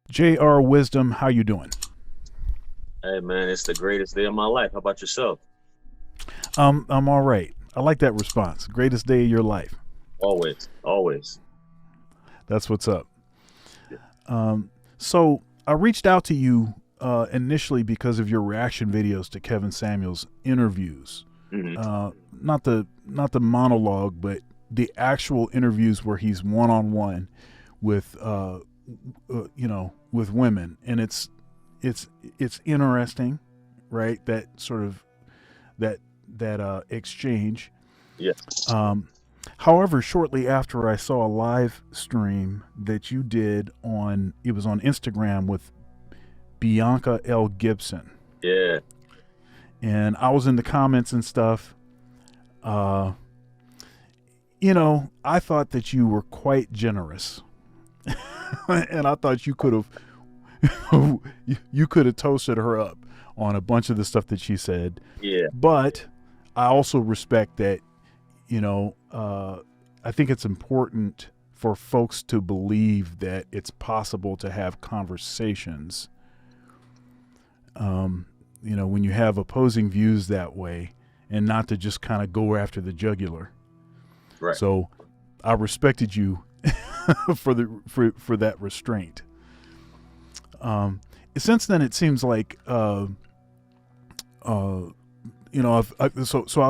J.R. Wisdom, how you doing? Hey man, it's the greatest day of my life. How about yourself? I'm all right. I like that response. Greatest day of your life. Always, always. That's what's up. So I reached out to you initially because of your reaction videos to Kevin Samuels' interviews. Hmm. Not the monologue, but the actual interviews where he's one on one with with women, and it's interesting, right? That sort of that exchange. Yeah. However, shortly after, I saw a live stream that you did on Instagram with Bianca L. Gibson, Yeah. and I was in the comments and stuff. Uh, I thought that you were quite generous, and I thought you could have you could have toasted her up on a bunch of the stuff that she said. Yeah. But I also respect that, I think it's important for folks to believe that it's possible to have conversations, when you have opposing views that way, and not to just kind of go after the jugular. Right. So I respected you for that restraint. Since then, it seems like I've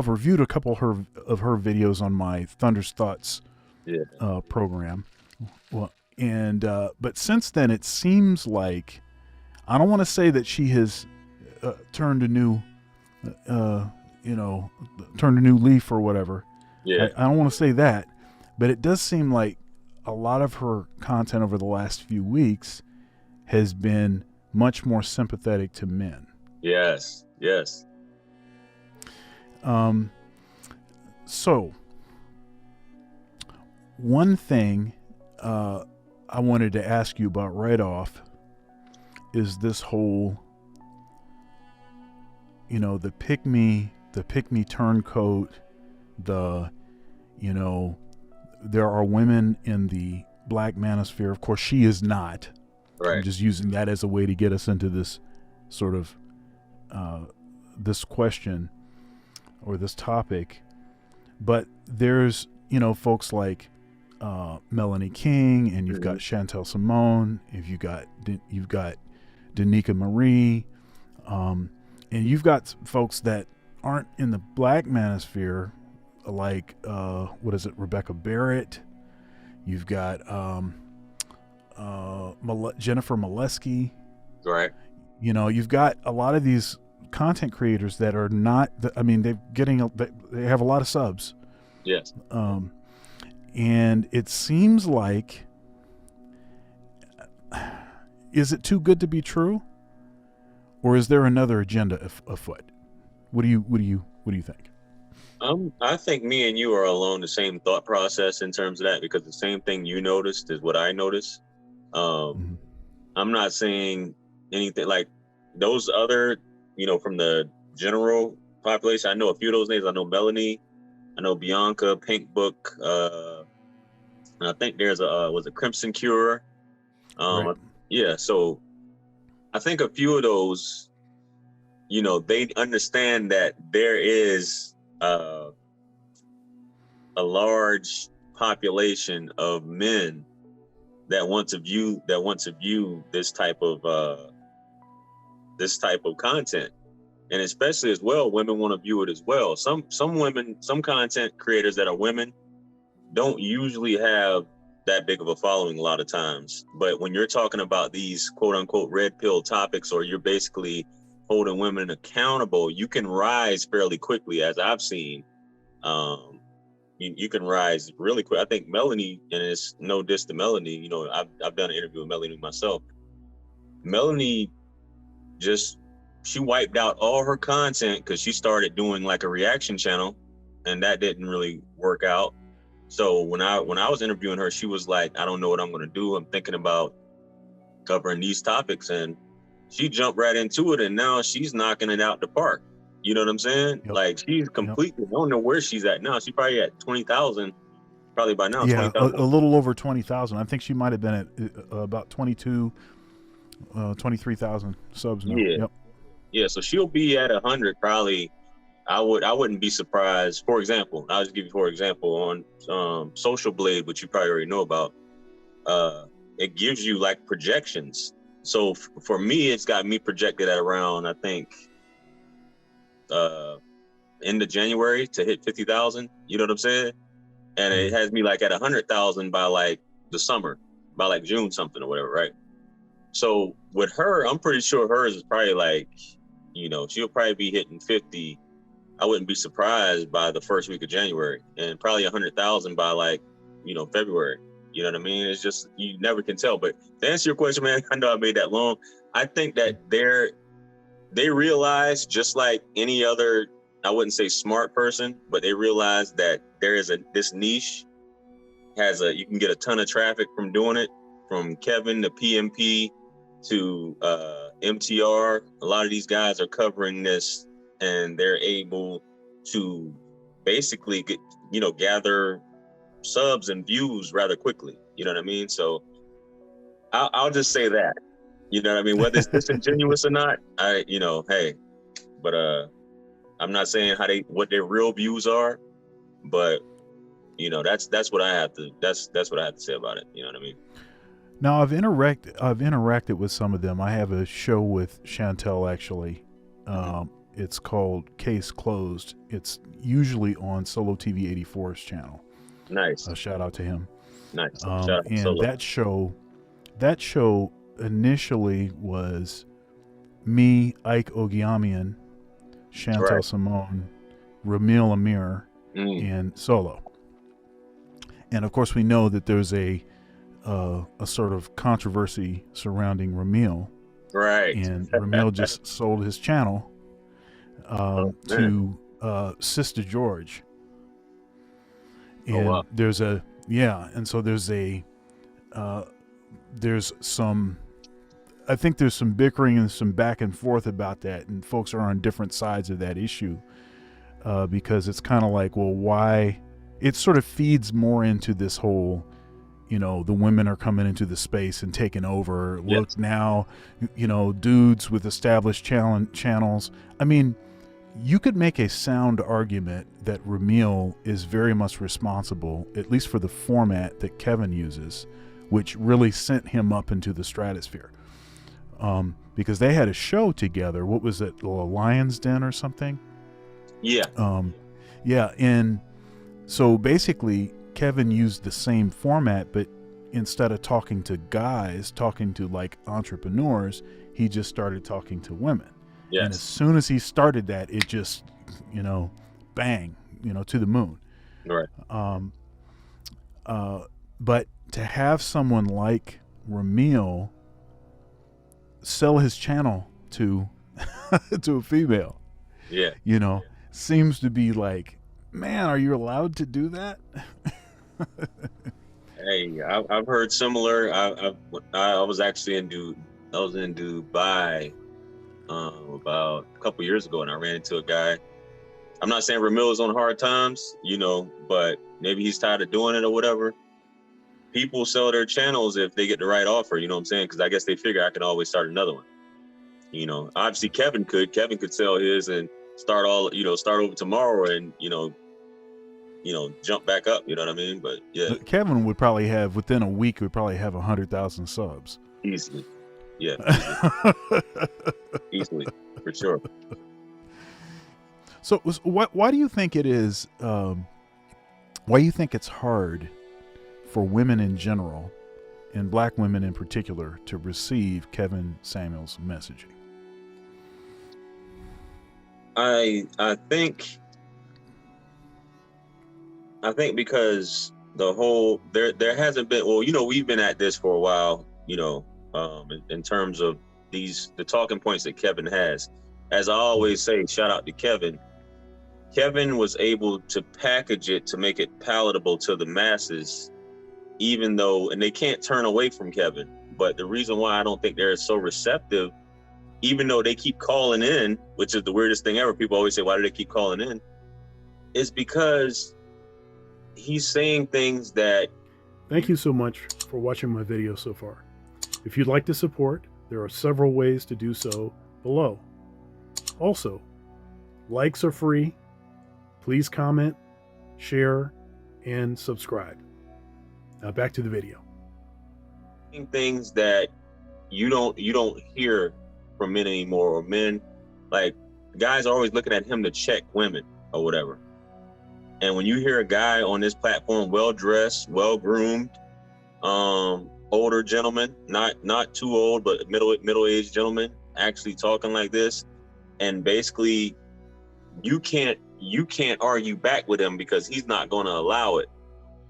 reviewed a couple of her videos on my Thunder's Thoughts Yeah. program. Well, and but since then, it seems like, I don't want to say that she has turned a new turned a new leaf or whatever. Yeah. I don't want to say that, but it does seem like a lot of her content over the last few weeks has been much more sympathetic to men. Yes. Yes. So one thing I wanted to ask you about right off is this whole, the pick me turncoat, there are women in the Black Manosphere. Of course, she is not. Right. I'm just using that as a way to get us into this sort of this question or this topic. But there's, folks like Melanie King, and you've got Chantel Simone, if you've got Danica Marie, and you've got folks that aren't in the Black Manosphere, like Rebecca Barrett. You've got Jennifer Molesky. Right. You've got a lot of these content creators that are not. They have a lot of subs. Yes. And it seems like, is it too good to be true, or is there another agenda afoot? What do you think? I think me and you are along the same thought process in terms of that, because the same thing you noticed is what I noticed. Mm-hmm. I'm not saying anything like those other, from the general population. I know a few of those names. I know Melanie, I know Bianca, Pink Book, and I think there's was a Crimson Cure. Right. Yeah. So I think a few of those, they understand that there is a large population of men that want to view this type of content, and especially as well, women want to view it as well. Some women, some content creators that are women, don't usually have that big of a following a lot of times. But when you're talking about these quote unquote red pill topics, or you're basically holding women accountable, you can rise fairly quickly, as I've seen. You can rise really quick. I think Melanie, and it's no diss to Melanie, I've done an interview with Melanie myself. Melanie she wiped out all her content because she started doing like a reaction channel, and that didn't really work out. So when I was interviewing her, she was like, I don't know what I'm going to do. I'm thinking about covering these topics. And she jumped right into it, and now she's knocking it out the park. You know what I'm saying? Yep. Like, she's completely, I don't know where she's at now. She's probably at 20,000, probably by now. Yeah, 20,000. a little over 20,000. I think she might have been at about 22, 23,000 subs now. Yeah. Yep. Yeah. So she'll be at 100 probably. I wouldn't be surprised. For example, I'll just give you on Social Blade, which you probably already know about. It gives you like projections. So for me, it's got me projected at around, I think, end of January to hit 50,000. You know what I'm saying? And it has me like at 100,000 by like the summer, by like June something or whatever, right? So with her, I'm pretty sure hers is probably like, she'll probably be hitting 50. I wouldn't be surprised by the first week of January, and probably 100,000 by like, February. You know what I mean? It's just, you never can tell. But to answer your question, man, I know I made that long. I think that they realize, just like any other, I wouldn't say smart person, but they realize that there is this niche you can get a ton of traffic from doing it, from Kevin to PMP to MTR. A lot of these guys are covering this, and they're able to basically gather subs and views rather quickly. You know what I mean? So I'll just say that. You know what I mean? Whether it's disingenuous or not, hey, but I'm not saying what their real views are, but that's what I have to say about it. You know what I mean? Now I've interacted with some of them. I have a show with Chantel actually. It's called Case Closed. It's usually on Solo TV 84's channel. Nice. A shout out to him. Nice. And Solo. that show initially was me, Ike Ogiamian, Chantel Simone, Ramil Amir, and Solo. And of course, we know that there's a sort of controversy surrounding Ramil. Right. And Ramil just sold his channel to Sister George. And there's some, I think there's some bickering and some back and forth about that, and folks are on different sides of that issue because it's kind of like, well, why? It sort of feeds more into this whole, the women are coming into the space and taking over. Yep. Look now, dudes with established channels. I mean, you could make a sound argument that Ramil is very much responsible, at least for the format that Kevin uses, which really sent him up into the stratosphere. Because they had a show together. What was it? The Lion's Den or something? Yeah. And so basically Kevin used the same format, but instead of talking to guys, talking to like entrepreneurs, he just started talking to women. Yes. And as soon as he started that, it just, bang, to the moon. Right. But to have someone like Ramil sell his channel to to a female, seems to be like, man, are you allowed to do that? Hey, I've heard similar. I was actually in Dubai about a couple years ago, and I ran into a guy. I'm not saying Ramil is on hard times, but maybe he's tired of doing it or whatever. People sell their channels if they get the right offer, you know what I'm saying? Because I guess they figure I can always start another one. Obviously Kevin could sell his and start over tomorrow and, jump back up, you know what I mean? But yeah. Kevin would probably have, within a week, 100,000 subs. Easily. Yeah. Easily, for sure. So why do you think it is, why do you think it's hard for women in general, and black women in particular, to receive Kevin Samuels' messaging? I think because the whole there hasn't been, we've been at this for a while, in terms of the talking points that Kevin has. As I always say, shout out to Kevin. Kevin was able to package it to make it palatable to the masses, even though, and they can't turn away from Kevin. But the reason why I don't think they're so receptive, even though they keep calling in, which is the weirdest thing ever, people always say, why do they keep calling in? Is because he's saying things that... Thank you so much for watching my video so far. If you'd like to support, There are several ways to do so below. Also, likes are free. Please comment, share, and subscribe. Now back to the video. Things that you don't hear from men anymore, or men, like, guys are always looking at him to check women or whatever. And when you hear a guy on this platform, well dressed, well groomed, older gentleman, not too old, but middle aged gentleman, actually talking like this, and basically you can't argue back with him because he's not going to allow it.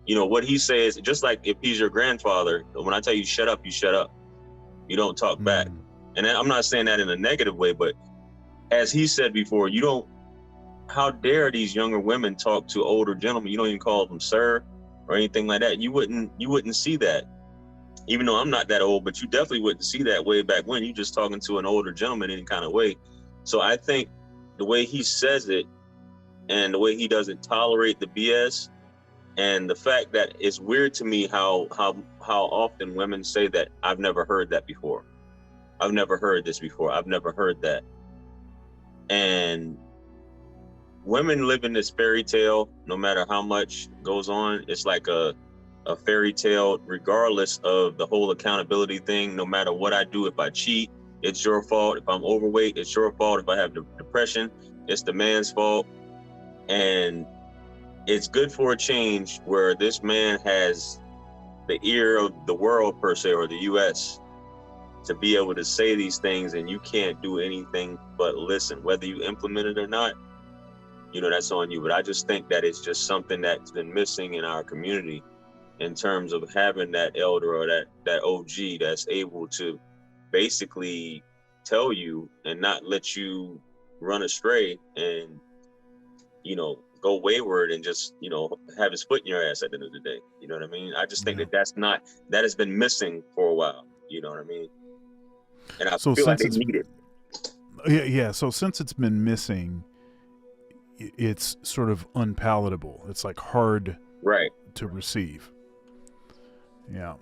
You know what he says, just like if he's your grandfather, when I tell you shut up, you shut up. You don't talk back. And I'm not saying that in a negative way, but as he said before, how dare these younger women talk to older gentlemen? You don't even call them sir or anything like that. You wouldn't see that. Even though I'm not that old, but you definitely wouldn't see that way back when. You just talking to an older gentleman any kind of way. So I think the way he says it and the way he doesn't tolerate the BS, and the fact that it's weird to me how often women say that I've never heard that before. I've never heard this before. I've never heard that. And women live in this fairy tale, no matter how much goes on. It's like a fairy tale, regardless of the whole accountability thing. No matter what I do, if I cheat, it's your fault. If I'm overweight, it's your fault. If I have depression, it's the man's fault. And it's good for a change where this man has the ear of the world, per se, or the US, to be able to say these things, and you can't do anything but listen. Whether you implement it or not, that's on you. But I just think that it's just something that's been missing in our community in terms of having that elder or that OG that's able to basically tell you and not let you run astray and, go wayward and just, have his foot in your ass at the end of the day. You know what I mean? I just think that has been missing for a while. You know what I mean? And I feel like they need it. Yeah. So since it's been missing, it's sort of unpalatable. It's like hard to receive. Yeah.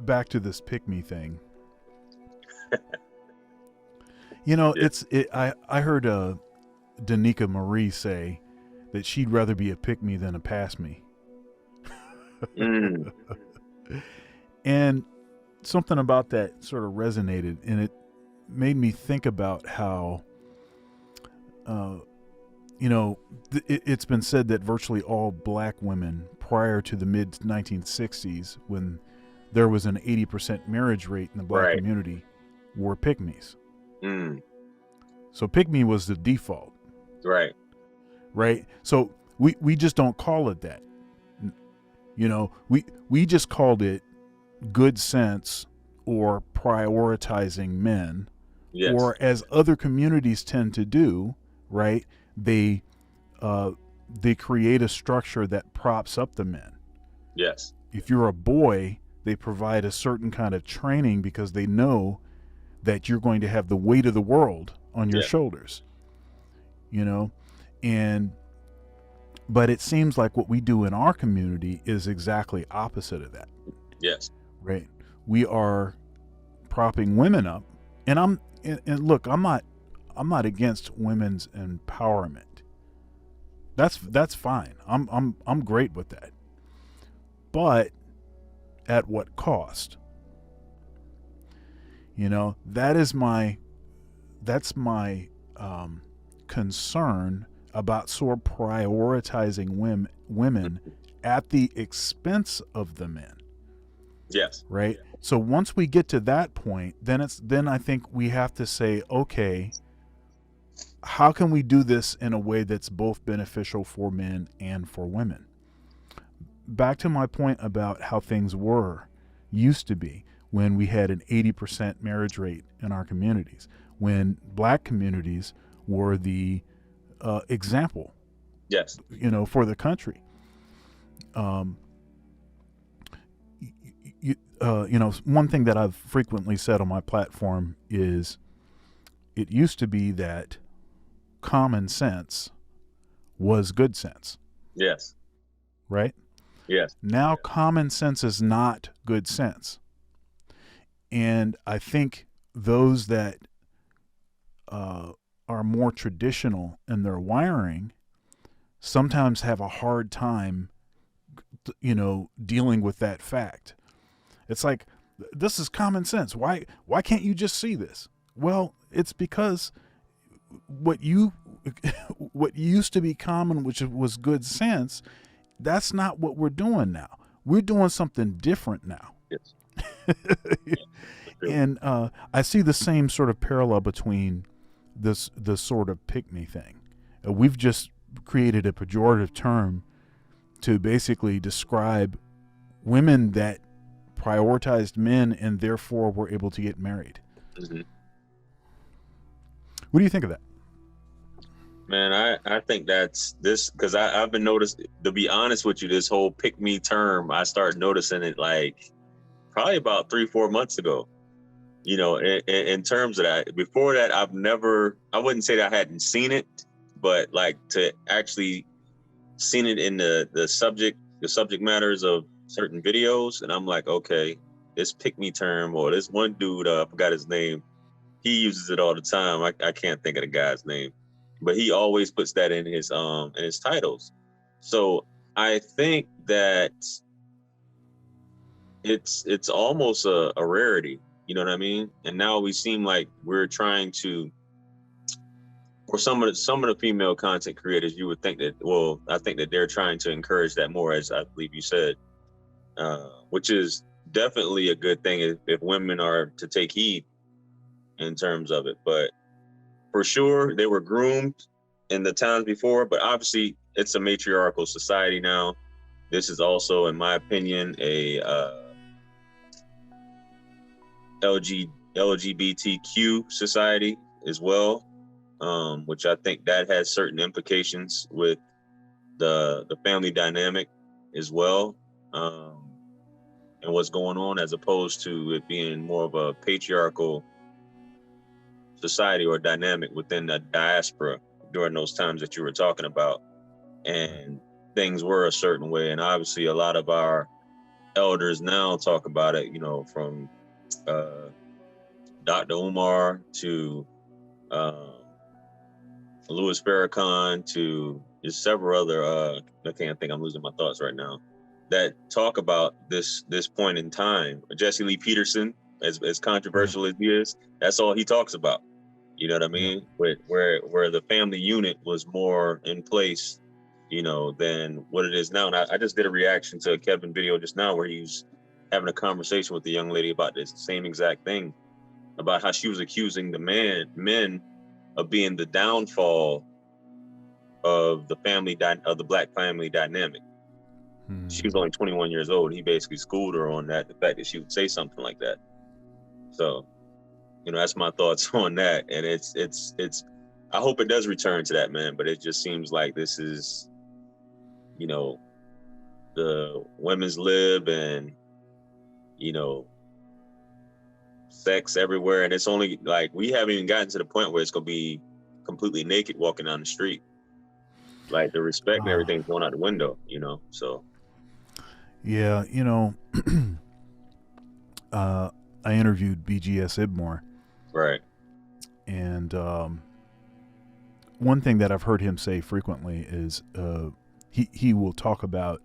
Back to this pick me thing. I heard Danica Marie say that she'd rather be a pick me than a pass me. And something about that sort of resonated, and it made me think about how, it's been said that virtually all black women prior to the mid 1960s, when there was an 80% marriage rate in the black community, were pick-me's. So pick-me was the default. Right. So we just don't call it that. We just called it good sense or prioritizing men. Yes. Or as other communities tend to do, right? They create a structure that props up the men. Yes. If you're a boy, they provide a certain kind of training because they know that you're going to have the weight of the world on your shoulders. But it seems like what we do in our community is exactly opposite of that. Yes. Right. We are propping women up, and look, I'm not against women's empowerment. That's fine. I'm great with that. But at what cost? That's my concern about sort of prioritizing women at the expense of the men. Yes. Right. So once we get to that point, then I think we have to say, okay, how can we do this in a way that's both beneficial for men and for women? Back to my point about how things used to be when we had an 80% marriage rate in our communities, when black communities were the example. Yes. For the country. One thing that I've frequently said on my platform is it used to be that common sense was good sense. Yes. Right? Yes. Now common sense is not good sense. And I think those that are more traditional in their wiring sometimes have a hard time, dealing with that fact. It's like, this is common sense. Why can't you just see this? Well, it's because what used to be common, which was good sense, that's not what we're doing now. We're doing something different now. Yes. And I see the same sort of parallel between this sort of pick me thing. We've just created a pejorative term to basically describe women that prioritized men and therefore were able to get married. Mm-hmm. What do you think of that? Man, I think that's this, because I've been noticed, to be honest with you, this whole pick me term, I started noticing it like probably about 3-4 months ago. In terms of that, before that, I wouldn't say that I hadn't seen it, but like to actually seen it in the subject matters of certain videos. And I'm like, okay, this pick me term, or this one dude, I forgot his name. He uses it all the time. I can't think of the guy's name, but he always puts that in his titles. So I think that it's almost a rarity, you know what I mean? And now we seem like we're trying to, or some of the female content creators, you would think that, well, I think that they're trying to encourage that more, as I believe you said, which is definitely a good thing if women are to take heed in terms of it. But for sure, they were groomed in the times before, but obviously it's a matriarchal society now. This is also, in my opinion, a LGBTQ society as well, which I think that has certain implications with the family dynamic as well, and what's going on, as opposed to it being more of a patriarchal society or dynamic within the diaspora during those times that you were talking about. And things were a certain way. And obviously a lot of our elders now talk about it, from Dr. Umar to Louis Farrakhan to just several other, I can't think, I'm losing my thoughts right now, that talk about this point in time. Jesse Lee Peterson, as controversial as he is, that's all he talks about. You know what I mean? Yeah. Where the family unit was more in place, than what it is now. And I just did a reaction to a Kevin video just now where he's having a conversation with the young lady about this same exact thing, about how she was accusing the men of being the downfall of the Black family dynamic. She was only 21 years old. He basically schooled her on that, the fact that she would say something like that. So, that's my thoughts on that. And it's I hope it does return to that, man. But it just seems like this is, the women's lib and, sex everywhere. And it's only like, we haven't even gotten to the point where it's going to be completely naked walking down the street. Like the respect and everything's going out the window, so. Yeah, I interviewed BGS Ibmore. Right. And one thing that I've heard him say frequently is he will talk about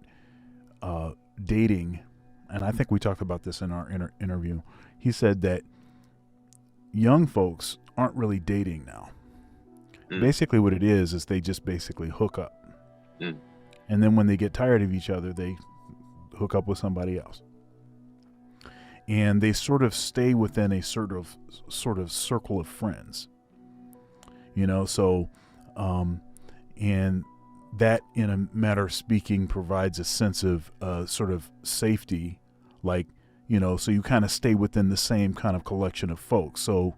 dating, and I think we talked about this in our interview. He said that young folks aren't really dating now. Basically what it is they just basically hook up. And then when they get tired of each other, they hook up with somebody else. And they sort of stay within a sort of circle of friends. So and that, in a matter of speaking, provides a sense of sort of safety, like, so you kind of stay within the same kind of collection of folks. So,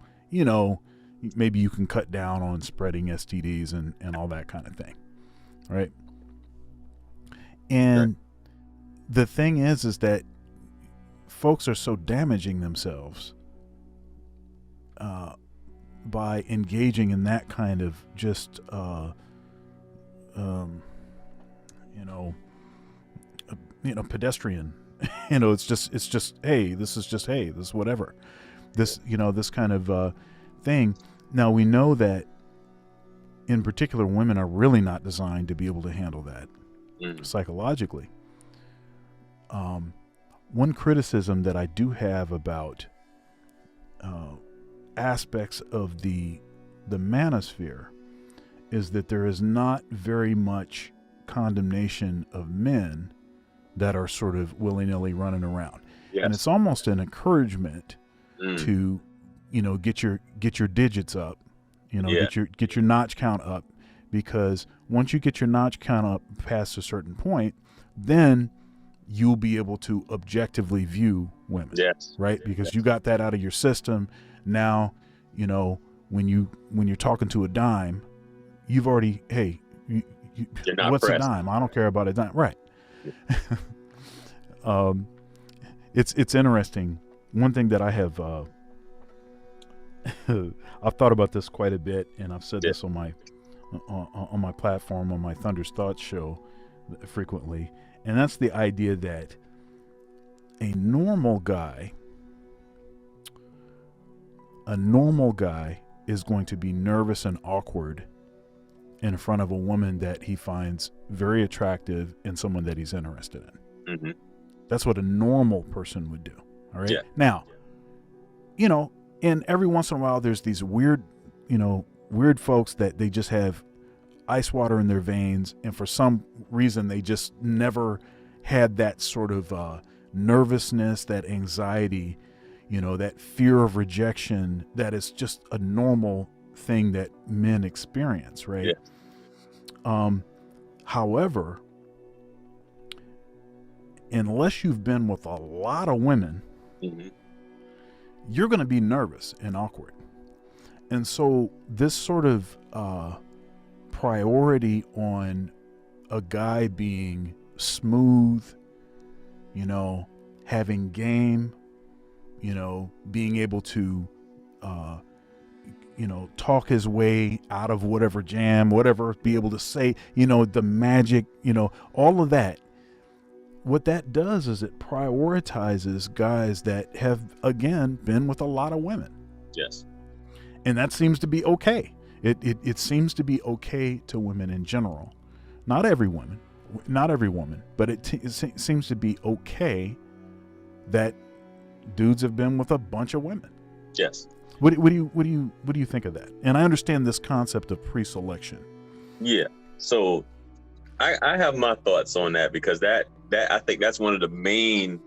maybe you can cut down on spreading STDs and all that kind of thing. Right. And the thing is that folks are so damaging themselves by engaging in that kind of just, pedestrian. It's just, hey, this is whatever. This, this kind of thing. Now we know that in particular, women are really not designed to be able to handle that psychologically. One criticism that I do have about aspects of the manosphere is that there is not very much condemnation of men that are sort of willy-nilly running around. Yes. And it's almost an encouragement to, get your digits up, get your notch count up, because once you get your notch count up past a certain point, then you'll be able to objectively view women. Yes. Right? Because you got that out of your system. Now, when you're talking to a dime, you've already, hey, what's pressed. a dime? I don't care about a dime. Right. It's interesting. One thing that I have I've thought about this quite a bit, and I've said this on my platform, on my Thunder's Thoughts show frequently, and that's the idea that a normal guy is going to be nervous and awkward in front of a woman that he finds very attractive and someone that he's interested in. Mm-hmm. That's what a normal person would do. All right. Yeah. Now, and every once in a while there's these weird folks that they just have ice water in their veins, and for some reason they just never had that sort of nervousness, that anxiety, that fear of rejection that is just a normal thing that men experience, right? Yeah. However, unless you've been with a lot of women, you're going to be nervous and awkward. And so this sort of priority on a guy being smooth, having game, being able to, talk his way out of whatever jam, whatever, be able to say, the magic, all of that. What that does is it prioritizes guys that have, again, been with a lot of women. Yes. And that seems to be okay. It seems to be okay to women in general. Not every woman, but it seems to be okay that dudes have been with a bunch of women. Yes. What do you think of that? And I understand this concept of pre-selection. Yeah. So I have my thoughts on that, because that I think that's one of the main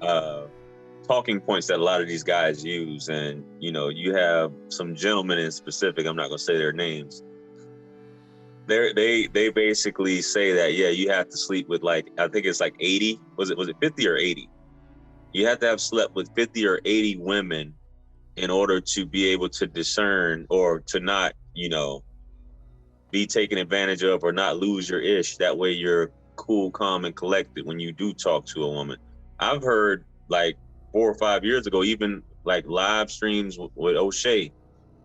talking points that a lot of these guys use. And you have some gentlemen in specific, I'm not going to say their names, they basically say that, yeah, you have to sleep with, like, I think it's like 80, was it 50 or 80? You have to have slept with 50 or 80 women in order to be able to discern, or to not, be taken advantage of, or not lose your ish. That way you're cool, calm, and collected when you do talk to a woman. I've heard, like, 4 or 5 years ago, even like live streams with O'Shea,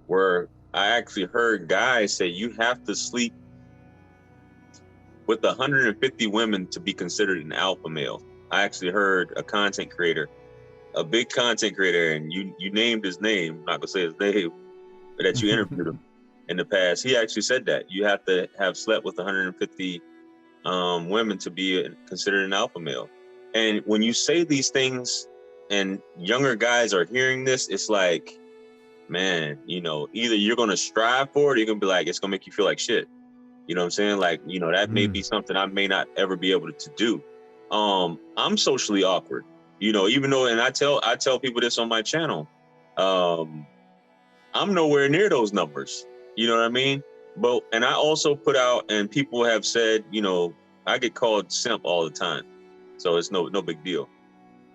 where I actually heard guys say you have to sleep with 150 women to be considered an alpha male. I actually heard a content creator, a big content creator, and you named his name, I'm not gonna say his name, but that you interviewed him in the past. He actually said that you have to have slept with 150 women to be considered an alpha male. And when you say these things and younger guys are hearing this, it's like, man, either you're going to strive for it, or you're going to be like, it's going to make you feel like shit. You know what I'm saying? Like, that may be something I may not ever be able to do. I'm socially awkward, even though, and I tell people this on my channel, I'm nowhere near those numbers. You know what I mean? But, and I also put out, and people have said, I get called simp all the time, so it's no big deal.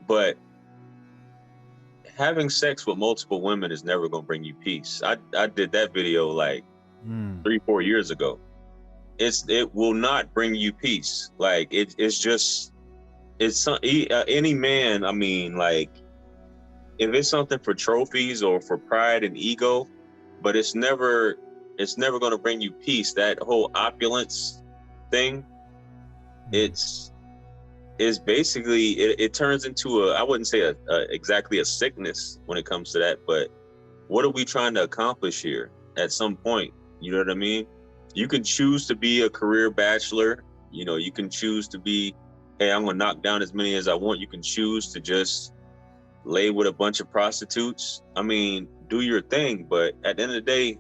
But having sex with multiple women is never going to bring you peace. I did that video like 3-4 years ago. It will not bring you peace. Like, it's any man. I mean, like, if it's something for trophies or for pride and ego, but it's never going to bring you peace. That whole opulence thing, it's is basically it turns into I wouldn't say exactly a sickness when it comes to that, but what are we trying to accomplish here at some point? You know what I mean? You can choose to be a career bachelor. You know, you can choose to be, hey, I'm gonna knock down as many as I want. You can choose to just lay with a bunch of prostitutes. I mean, do your thing, but at the end of the day,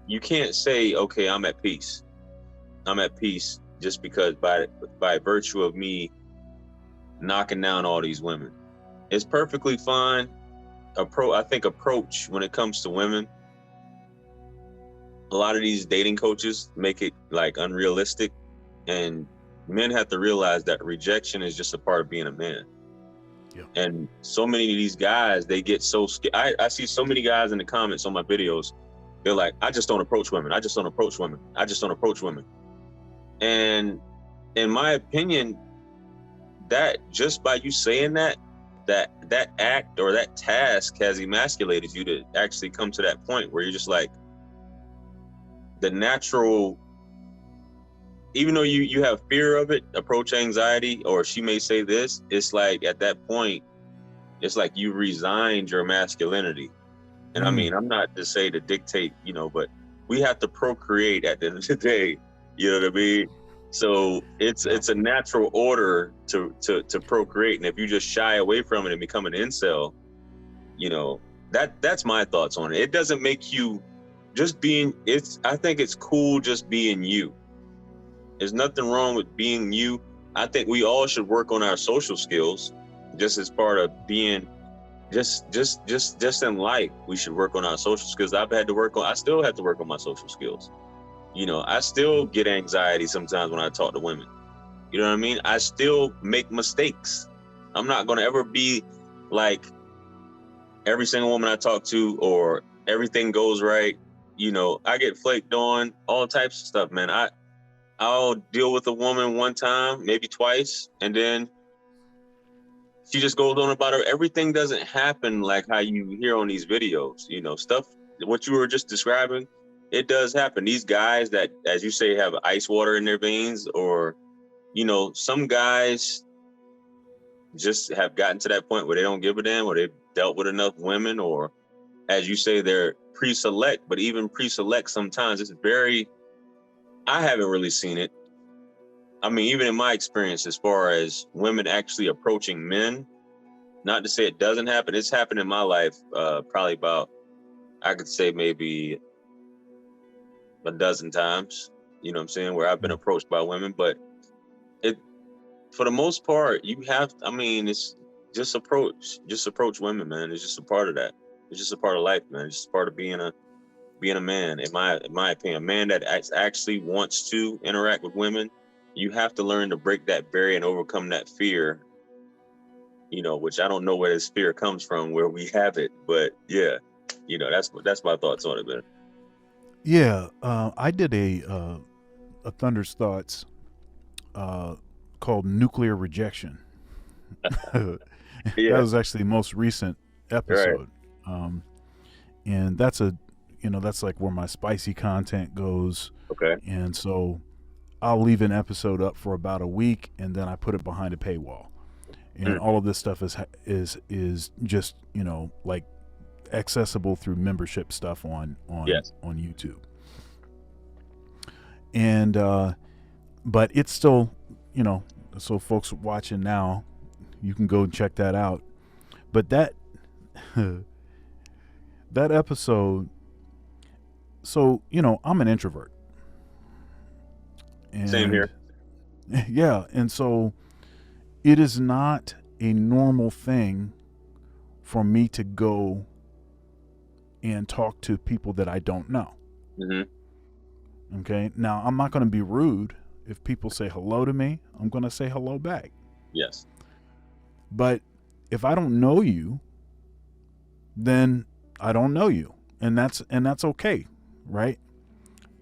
you can't say, okay, I'm at peace. I'm at peace just because by virtue of me knocking down all these women. It's perfectly fine. I think approach when it comes to women. A lot of these dating coaches make it like unrealistic, and men have to realize that rejection is just a part of being a man. Yeah. And so many of these guys, they get so scared. I see so many guys in the comments on my videos. They're like, I just don't approach women. I just don't approach women. I just don't approach women. And in my opinion, that just by you saying that act or that task has emasculated you to actually come to that point where you're just like, the natural, even though you have fear of it, approach anxiety, or she may say this, it's like at that point, it's like you resigned your masculinity. And I mean, I'm not to say to dictate, you know, but we have to procreate at the end of the day. You know what I mean? So it's a natural order to procreate. And if you just shy away from it and become an incel, you know, that's my thoughts on it. It doesn't make you just being, I think it's cool just being you. There's nothing wrong with being you. I think we all should work on our social skills just as part of being just in life. We should work on our social skills. I still have to work on my social skills. You know, I still get anxiety sometimes when I talk to women. You know what I mean? I still make mistakes. I'm not going to ever be like every single woman I talk to or everything goes right. You know, I get flaked on, all types of stuff, man. I'll deal with a woman one time, maybe twice, and then she just goes on about her. Everything doesn't happen like how you hear on these videos. You know, stuff, what you were just describing, it does happen. These guys that, as you say, have ice water in their veins, or, you know, some guys just have gotten to that point where they don't give a damn, or they've dealt with enough women, or, as you say, they're pre-select. But even pre-select, sometimes it's I haven't really seen it. I mean, even in my experience, as far as women actually approaching men, not to say it doesn't happen, it's happened in my life probably about, I could say maybe a dozen times, you know what I'm saying, where I've been approached by women. But for the most part, it's just approach women, man. It's just a part of that. It's just a part of life, man. It's just a part of being a man, in my opinion. A man that actually wants to interact with women, you have to learn to break that barrier and overcome that fear, you know, which I don't know where this fear comes from, where we have it. But yeah, you know, that's my thoughts on it, man. Yeah, I did a Thunder's Thoughts called Nuclear Rejection. Yeah. That was actually the most recent episode. Right. And that's that's like where my spicy content goes. Okay. And so I'll leave an episode up for about a week, and then I put it behind a paywall. And all of this stuff is just, you know, like accessible through membership stuff on YouTube. And but it's still, you know, so folks watching now, you can go and check that out. But that that episode, so, you know, I'm an introvert. And same here. Yeah, and so it is not a normal thing for me to go and talk to people that I don't know. Mm-hmm. Okay, now I'm not going to be rude. If people say hello to me, I'm going to say hello back. Yes. But if I don't know you, then I don't know you, and that's okay, right?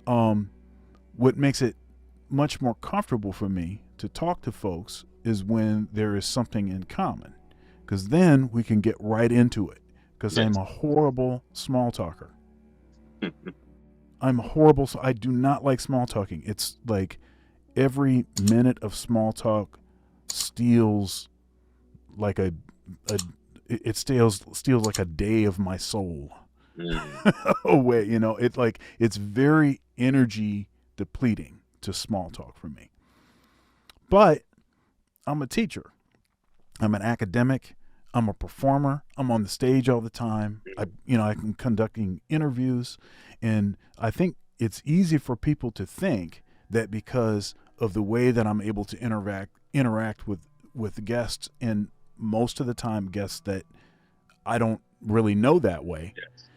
What makes it much more comfortable for me to talk to folks is when there is something in common, because then we can get right into it. Because I'm a horrible small talker. I'm horrible. So I do not like small talking. It's like every minute of small talk steals like it steals like a day of my soul away. You know, it's very energy depleting to small talk for me. But I'm a teacher. I'm an academic. I'm a performer. I'm on the stage all the time. I'm conducting interviews, and I think it's easy for people to think that because of the way that I'm able to interact with guests, and most of the time guests that I don't really know that way, yes.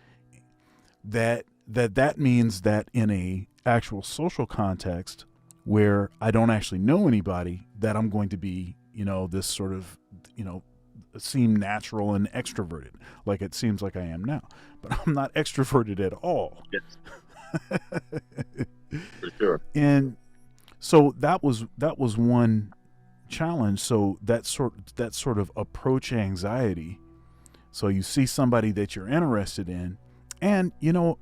that means that in a actual social context where I don't actually know anybody, that I'm going to be, this sort of, seem natural and extroverted, like it seems like I am now. But I'm not extroverted at all. Yes. For sure. And so that was one challenge. So that sort of approach anxiety. So you see somebody that you're interested in, and and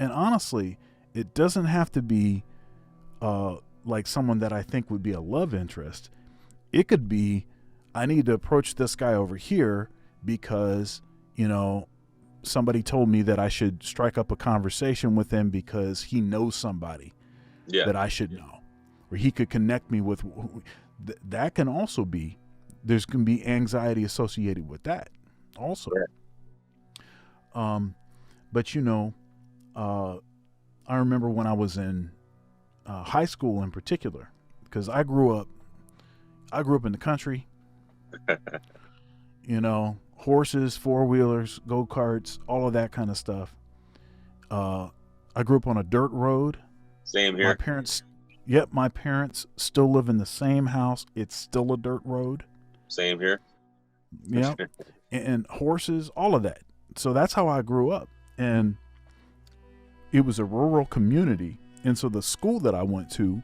honestly, it doesn't have to be like someone that I think would be a love interest. It could be, I need to approach this guy over here because, somebody told me that I should strike up a conversation with him because he knows somebody that I should know, or he could connect me with. That can also be, there's going to be anxiety associated with that also. Yeah. But I remember when I was in high school in particular, because I grew up in the country. Horses, four-wheelers, go-karts, all of that kind of stuff. I grew up on a dirt road. Same here. My parents still live in the same house. It's still a dirt road. Same here. Yeah. And horses, all of that. So that's how I grew up. And it was a rural community. And so the school that I went to,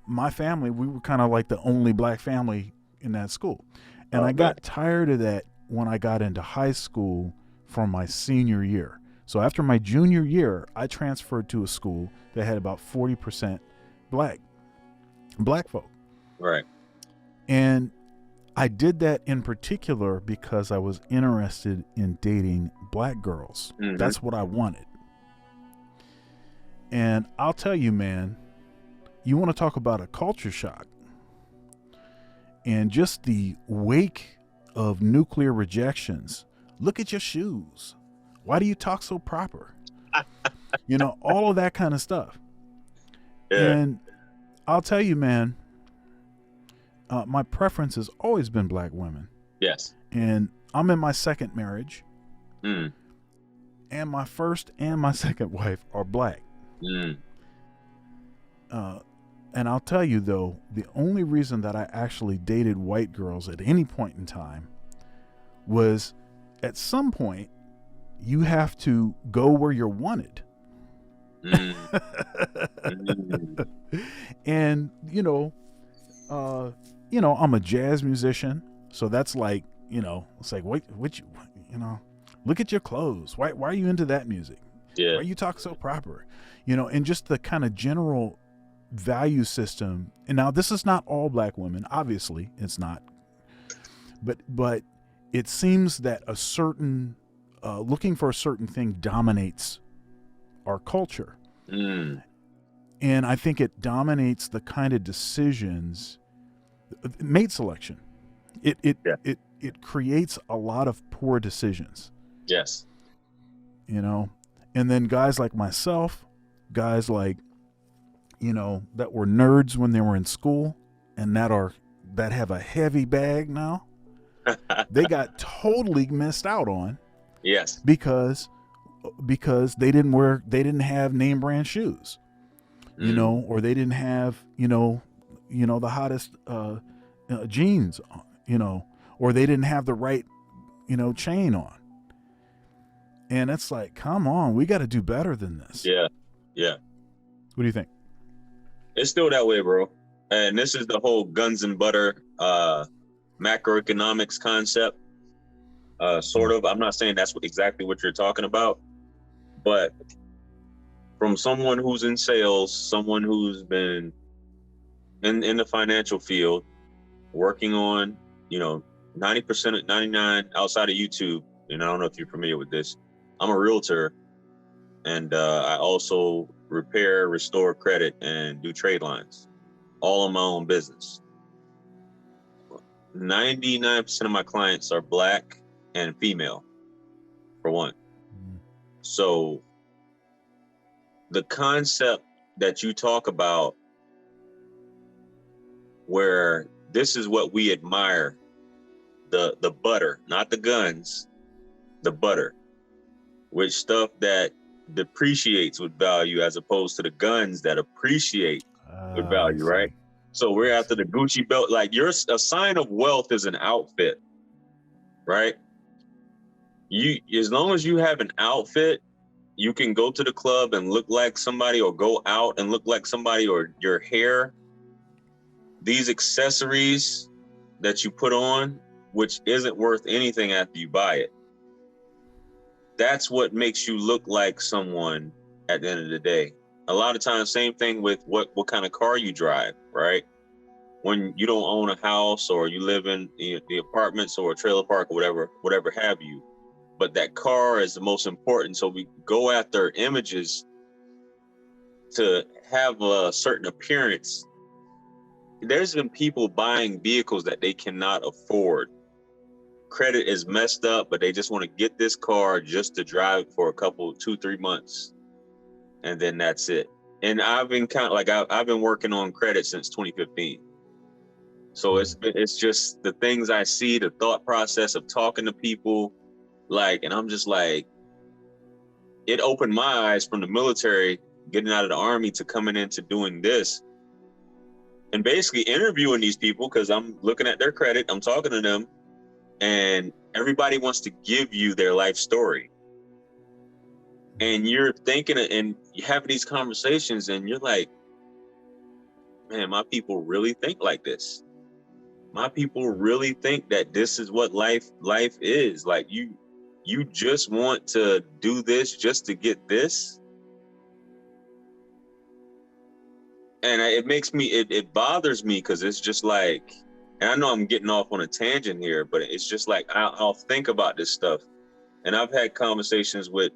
my family, we were kind of like the only black family in that school. And I got tired of that when I got into high school for my senior year. So after my junior year, I transferred to a school that had about 40% black folk. Right. And I did that in particular because I was interested in dating black girls. Mm-hmm. That's what I wanted. And I'll tell you, man, you want to talk about a culture shock, and just the wake of nuclear rejections. Look at your shoes. Why do you talk so proper? All of that kind of stuff. Yeah. And I'll tell you, man, my preference has always been black women. Yes. And I'm in my second marriage. Mm. And my first and my second wife are black. Mm. And I'll tell you, though, the only reason that I actually dated white girls at any point in time was, at some point, you have to go where you're wanted. Mm. And, I'm a jazz musician. So that's like, it's like, look at your clothes. Why are you into that music? Yeah. Why you talk so proper? And just the kind of general value system. And now this is not all black women, obviously it's not, but it seems that a certain looking for a certain thing dominates our culture. And I think it dominates the kind of decisions, mate selection. It creates a lot of poor decisions. Yes. And then guys like myself, guys like that were nerds when they were in school, and that have a heavy bag now, they got totally missed out on. Yes. Because they didn't have name brand shoes, or they didn't have, the hottest jeans, or they didn't have the right, chain on. And it's like, come on, we got to do better than this. Yeah. Yeah. What do you think? It's still that way, bro. And this is the whole guns and butter macroeconomics concept. Sort of. I'm not saying that's exactly what you're talking about, but from someone who's in sales, someone who's been in the financial field, working on, 90% 99 outside of YouTube. And I don't know if you're familiar with this. I'm a realtor, and I also repair, restore credit, and do trade lines, all on my own business. 99% of my clients are Black and female, for one. So the concept that you talk about, where this is what we admire, the butter, not the guns, the butter, which stuff that depreciates with value as opposed to the guns that appreciate with value, right? So we're after the Gucci belt. Like, a sign of wealth is an outfit, right? As long as you have an outfit, you can go to the club and look like somebody, or go out and look like somebody, or your hair, these accessories that you put on, which isn't worth anything after you buy it. That's what makes you look like someone at the end of the day. A lot of times, same thing with what kind of car you drive, right? When you don't own a house, or you live in the apartments or a trailer park or whatever have you, but that car is the most important. So we go after images to have a certain appearance. There's been people buying vehicles that they cannot afford. Credit is messed up, but they just want to get this car just to drive it for a couple, 2-3 months, and then that's it. And I've been I've been working on credit since 2015. So it's just the things I see, the thought process of talking to people, and I'm just like, it opened my eyes from the military, getting out of the Army, to coming into doing this, and basically interviewing these people, because I'm looking at their credit, I'm talking to them, and everybody wants to give you their life story. And you're thinking, and you have these conversations, and you're like, man, my people really think like this. My people really think that this is what life is. Like, you just want to do this just to get this. And it bothers me, because it's just like, and I know I'm getting off on a tangent here, but it's just like, I'll think about this stuff. And I've had conversations with,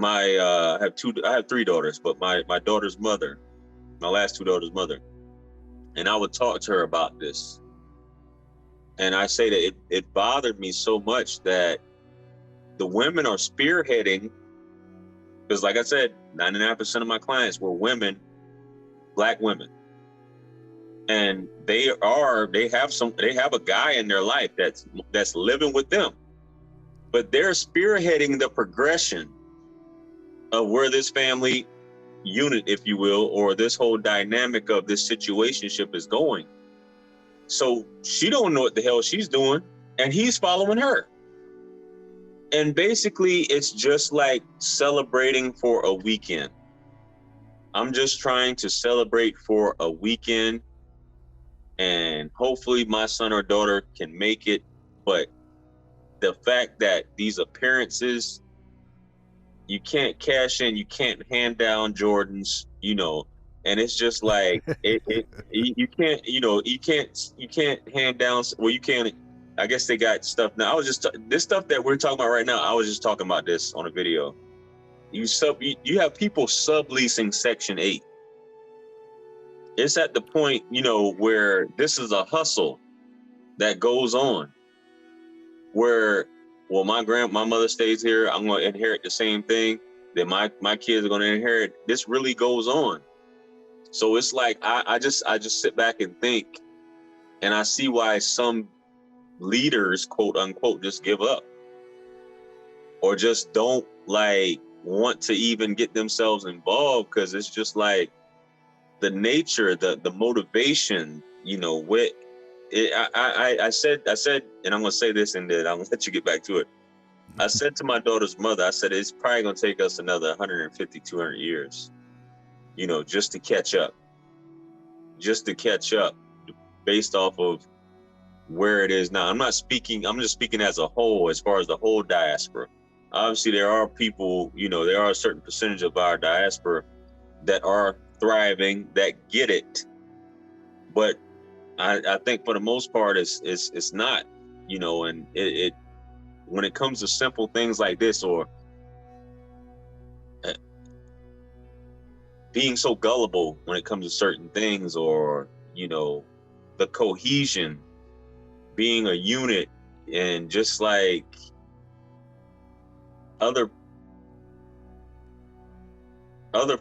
I have 3 daughters, but my daughter's mother, my last 2 daughters' mother. And I would talk to her about this. And I say that it bothered me so much that the women are spearheading, because like I said, 99% of my clients were women, Black women. And they have a guy in their life that's living with them. But they're spearheading the progression of where this family unit, if you will, or this whole dynamic of this situationship is going. So she don't know what the hell she's doing, and he's following her. And basically, it's just like celebrating for a weekend. I'm just trying to celebrate for a weekend, and hopefully my son or daughter can make it. But the fact that these appearances, you can't cash in, you can't hand down Jordans, and it's just like, you can't hand down. Well, you can't. I guess they got stuff now. This stuff that we're talking about right now, I was just talking about this on a video. You have people subleasing Section 8. It's at the point, where this is a hustle that goes on, where, well, my mother stays here, I'm going to inherit the same thing, then my kids are going to inherit. This really goes on. So it's like, I just sit back and think, and I see why some leaders, quote unquote, just give up, or just don't want to even get themselves involved, because it's just like the nature, the motivation, I said, and I'm going to say this, and then I'm going to let you get back to it. I said to my daughter's mother, I said, it's probably going to take us another 150, 200 years, just to catch up based off of where it is now. I'm just speaking as a whole, as far as the whole diaspora. obviously there are people, there are a certain percentage of our diaspora that are thriving, that get it. But I think for the most part, it's not, and it when it comes to simple things like this, or being so gullible when it comes to certain things, or, the cohesion, being a unit, and just like other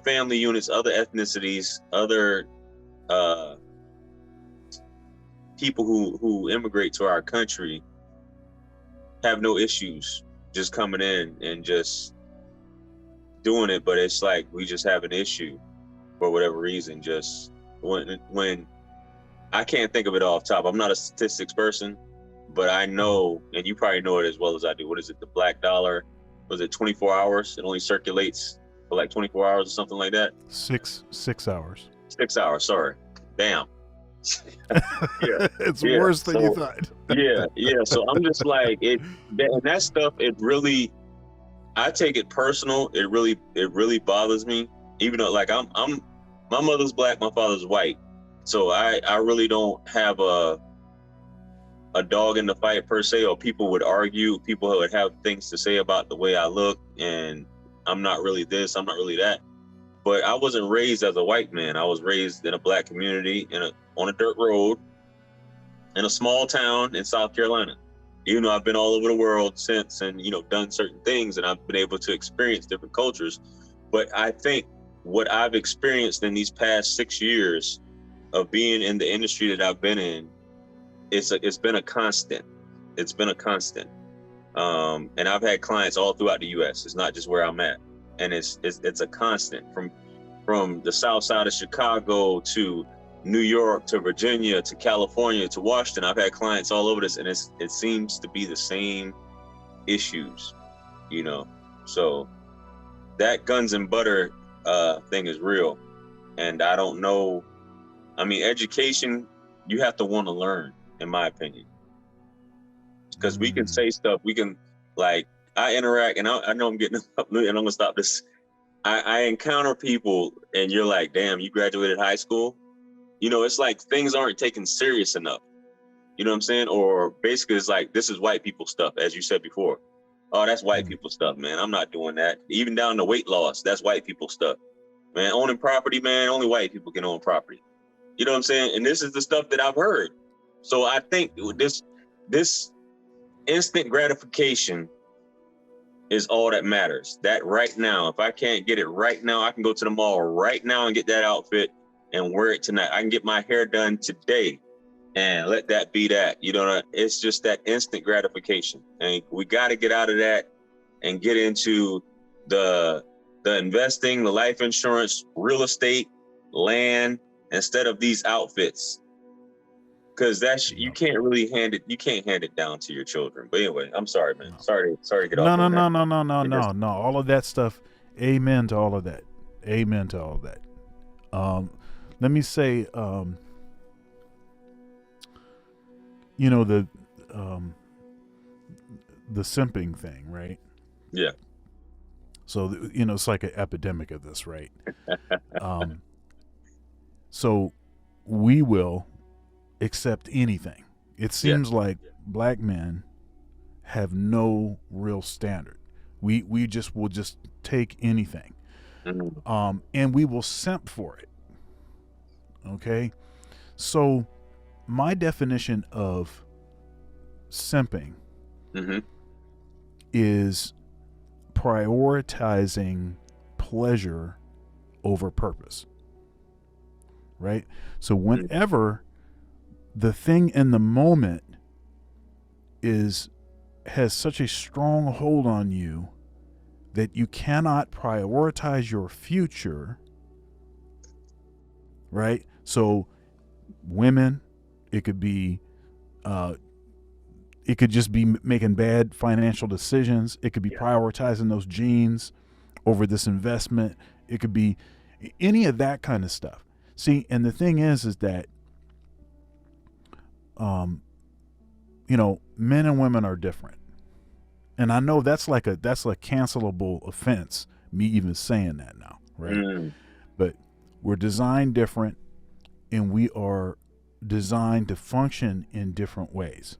family units, other ethnicities, other people who immigrate to our country have no issues just coming in and just doing it. But it's like we just have an issue for whatever reason. Just when I can't think of it off top. I'm not a statistics person, but I know, and you probably know it as well as I do. What is it? The black dollar, was it 24 hours? It only circulates for like 24 hours or something like that. 6 hours. 6 hours. Sorry. Damn. Yeah. It's worse than you thought. Yeah. So I'm just like, and that stuff, it really, I take it personal. It really bothers me. Even though, like, my mother's black, my father's white. So I really don't have a dog in the fight per se, or people would argue, people would have things to say about the way I look, and I'm not really this, I'm not really that. But I wasn't raised as a white man. I was raised in a black community on a dirt road in a small town in South Carolina. Even though I've been all over the world since, and, done certain things, and I've been able to experience different cultures. But I think what I've experienced in these past 6 years of being in the industry that I've been in, it's been a constant. It's been a constant. And I've had clients all throughout the U.S. It's not just where I'm at. And it's a constant from the south side of Chicago to New York to Virginia to California to Washington. I've had clients all over this, and it seems to be the same issues, So that guns and butter thing is real. And I don't know. I mean, education, you have to want to learn, in my opinion. Because we can say stuff, we can, like, I interact, and I know I'm getting up, and I'm gonna stop this. I encounter people, and you're like, damn, you graduated high school? It's like things aren't taken serious enough. You know what I'm saying? Or basically it's like, this is white people stuff, as you said before. Oh, that's white people stuff, man. I'm not doing that. Even down to weight loss, that's white people stuff. Man, owning property, man, only white people can own property. You know what I'm saying? And this is the stuff that I've heard. So I think this instant gratification is all that matters. That right now, if I can't get it right now, I can go to the mall right now and get that outfit and wear it tonight. I can get my hair done today and let that be that. It's just that instant gratification. And we got to get out of that and get into the investing, the life insurance, real estate, land, instead of these outfits. Because you can't really hand it down to your children. But anyway, I'm sorry, man. Sorry to get off. No. All of that stuff. Amen to all of that. Amen to all of that. Let me say, the simping thing, right? Yeah. So, it's like an epidemic of this, right? So we will accept anything. It seems like black men have no real standard. We will just take anything. Mm-hmm. And we will simp for it. Okay? So my definition of simping is prioritizing pleasure over purpose. Right? So whenever the thing in the moment has such a strong hold on you that you cannot prioritize your future, right? So women, it could just be making bad financial decisions. It could be prioritizing those genes over this investment. It could be any of that kind of stuff. See, and the thing is that, men and women are different. And I know that's a cancelable offense, me even saying that now, right? Mm, But we're designed different, and we are designed to function in different ways.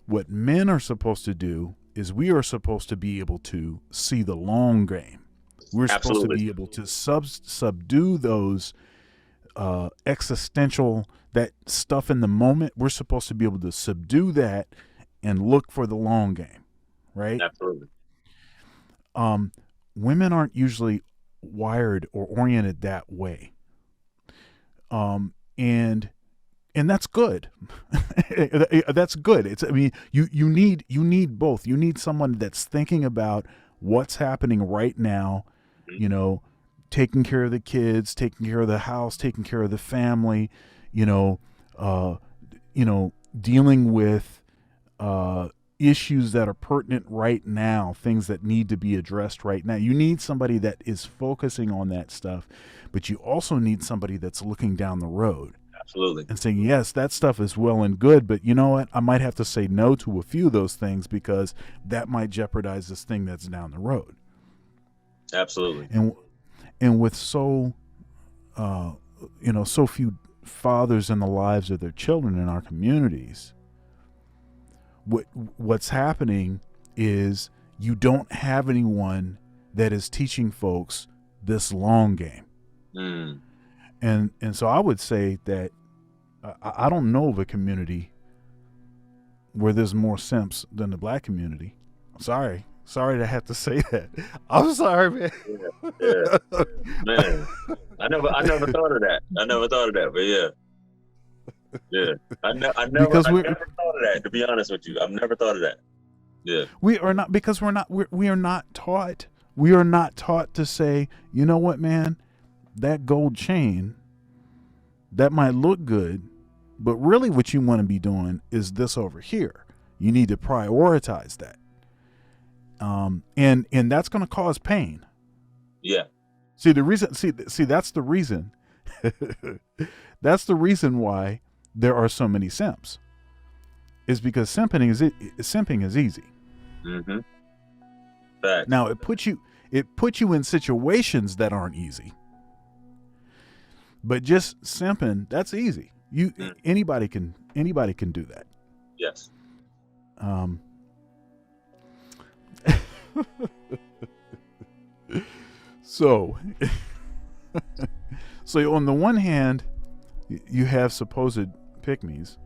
What men are supposed to do is we are supposed to be able to see the long game. We're supposed to absolutely. be able to subdue those existential, that stuff in the moment. We're supposed to be able to subdue that and look for the long game, right? Absolutely. Um, Women aren't usually wired or oriented that way, and that's good. That's good. It's, I mean, you need both. You need someone that's thinking about what's happening right now, Mhm. you know, taking care of the kids, taking care of the house, taking care of the family, you know, uh, dealing with issues that are pertinent right now, things that need to be addressed right now. You need somebody that is focusing on that stuff, but you also need somebody that's looking down the road Absolutely. and saying, yes, that stuff is well and good, but you know what? I might have to say no to a few of those things because that might jeopardize this thing that's down the road. Absolutely. And with so few fathers in the lives of their children in our communities, what's happening is you don't have anyone that is teaching folks this long game. Mm. And so I would say that I don't know of a community where there's more simps than the black community. Sorry to have to say that. I'm sorry, man. Yeah. Man, I never thought of that. But yeah. I Because never thought of that. To be honest with you, I've never thought of that. Yeah. we are not, because we are not taught. We are not taught to say, you know what, man, that gold chain, that might look good, but really what you want to be doing is this over here. You need to prioritize that. And that's going to cause pain. Yeah. See that's the reason. That's the reason why there are so many simps. Is because simping is easy. Mm-hmm. Facts. Now it puts you in situations that aren't easy. But just simping, that's easy. Anybody can do that. Yes. So on the one hand, you have supposed pick-me's,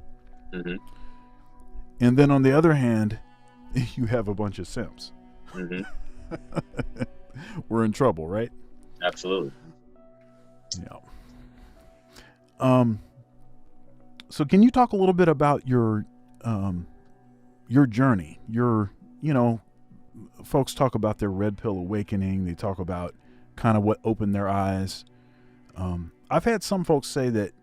Mm-hmm. and then on the other hand, you have a bunch of simps. Mm-hmm. We're in trouble, right? Absolutely. Yeah. So can you talk a little bit about your journey? Folks talk about their red pill awakening. They talk about kind of what opened their eyes. I've had some folks say that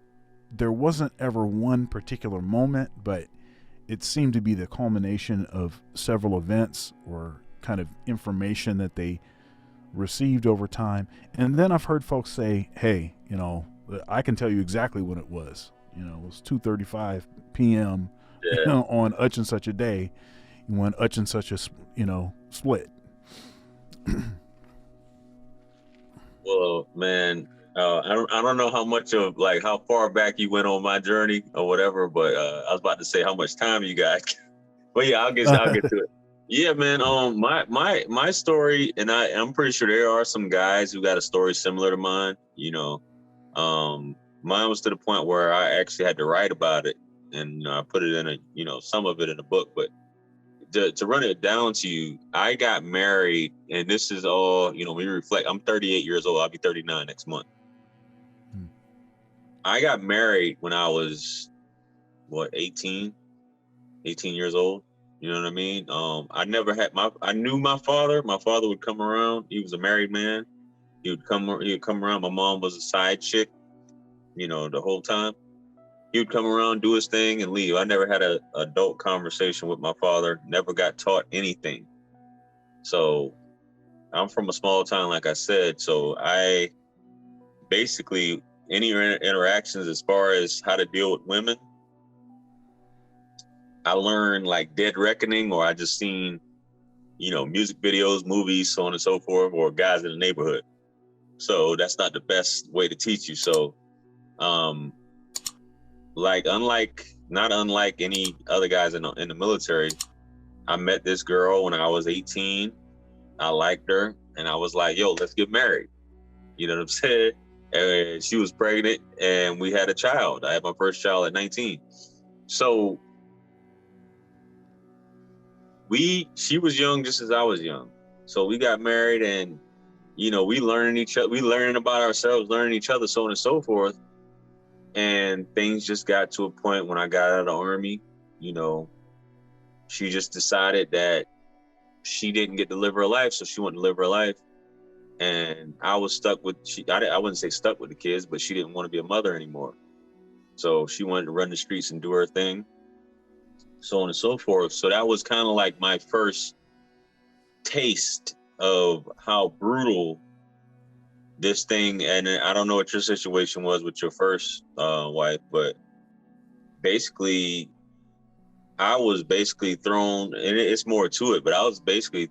there wasn't ever one particular moment, but it seemed to be the culmination of several events or kind of information that they received over time. And then I've heard folks say, hey, I can tell you exactly when it was. It was 2:35 p.m. Yeah. On such and such a day when such and such a split. Well, man, I don't know how much of like how far back you went on my journey or whatever, but I was about to say how much time you got. But yeah, I'll get to it. Yeah, man. My story, and I'm pretty sure there are some guys who got a story similar to mine. Mine was to the point where I actually had to write about it, and I put it in some of it in a book. But to run it down to you, I got married, and this is all when you reflect. I'm 38 years old. I'll be 39 next month. I got married when I was 18 years old. You know what I mean? I never had I knew my father. My father would come around. He was a married man. He would come around. My mom was a side chick, the whole time. He would come around, do his thing, and leave. I never had an adult conversation with my father. Never got taught anything. So I'm from a small town, like I said. So I basically, any interactions as far as how to deal with women, I learned like Dead Reckoning, or I just seen, you know, music videos, movies, so on and so forth, or guys in the neighborhood. So that's not the best way to teach you. So, like, not unlike any other guys in the military, I met this girl when I was 18. I liked her, and I was like, yo, let's get married. You know what I'm saying? And she was pregnant, and we had a child. I had my first child at 19. So she was young just as I was young. So we got married, and, you know, we learning about ourselves, learning each other, so on and so forth. And things just got to a point when I got out of the Army, you know, she just decided that she didn't get to live her life, so she wanted to live her life. And I was stuck with, I wouldn't say stuck with the kids, but she didn't want to be a mother anymore. So she wanted to run the streets and do her thing, so on and so forth. So that was kind of like my first taste of how brutal this thing, and I don't know what your situation was with your first wife, but basically I was basically thrown, and it's more to it, but I was basically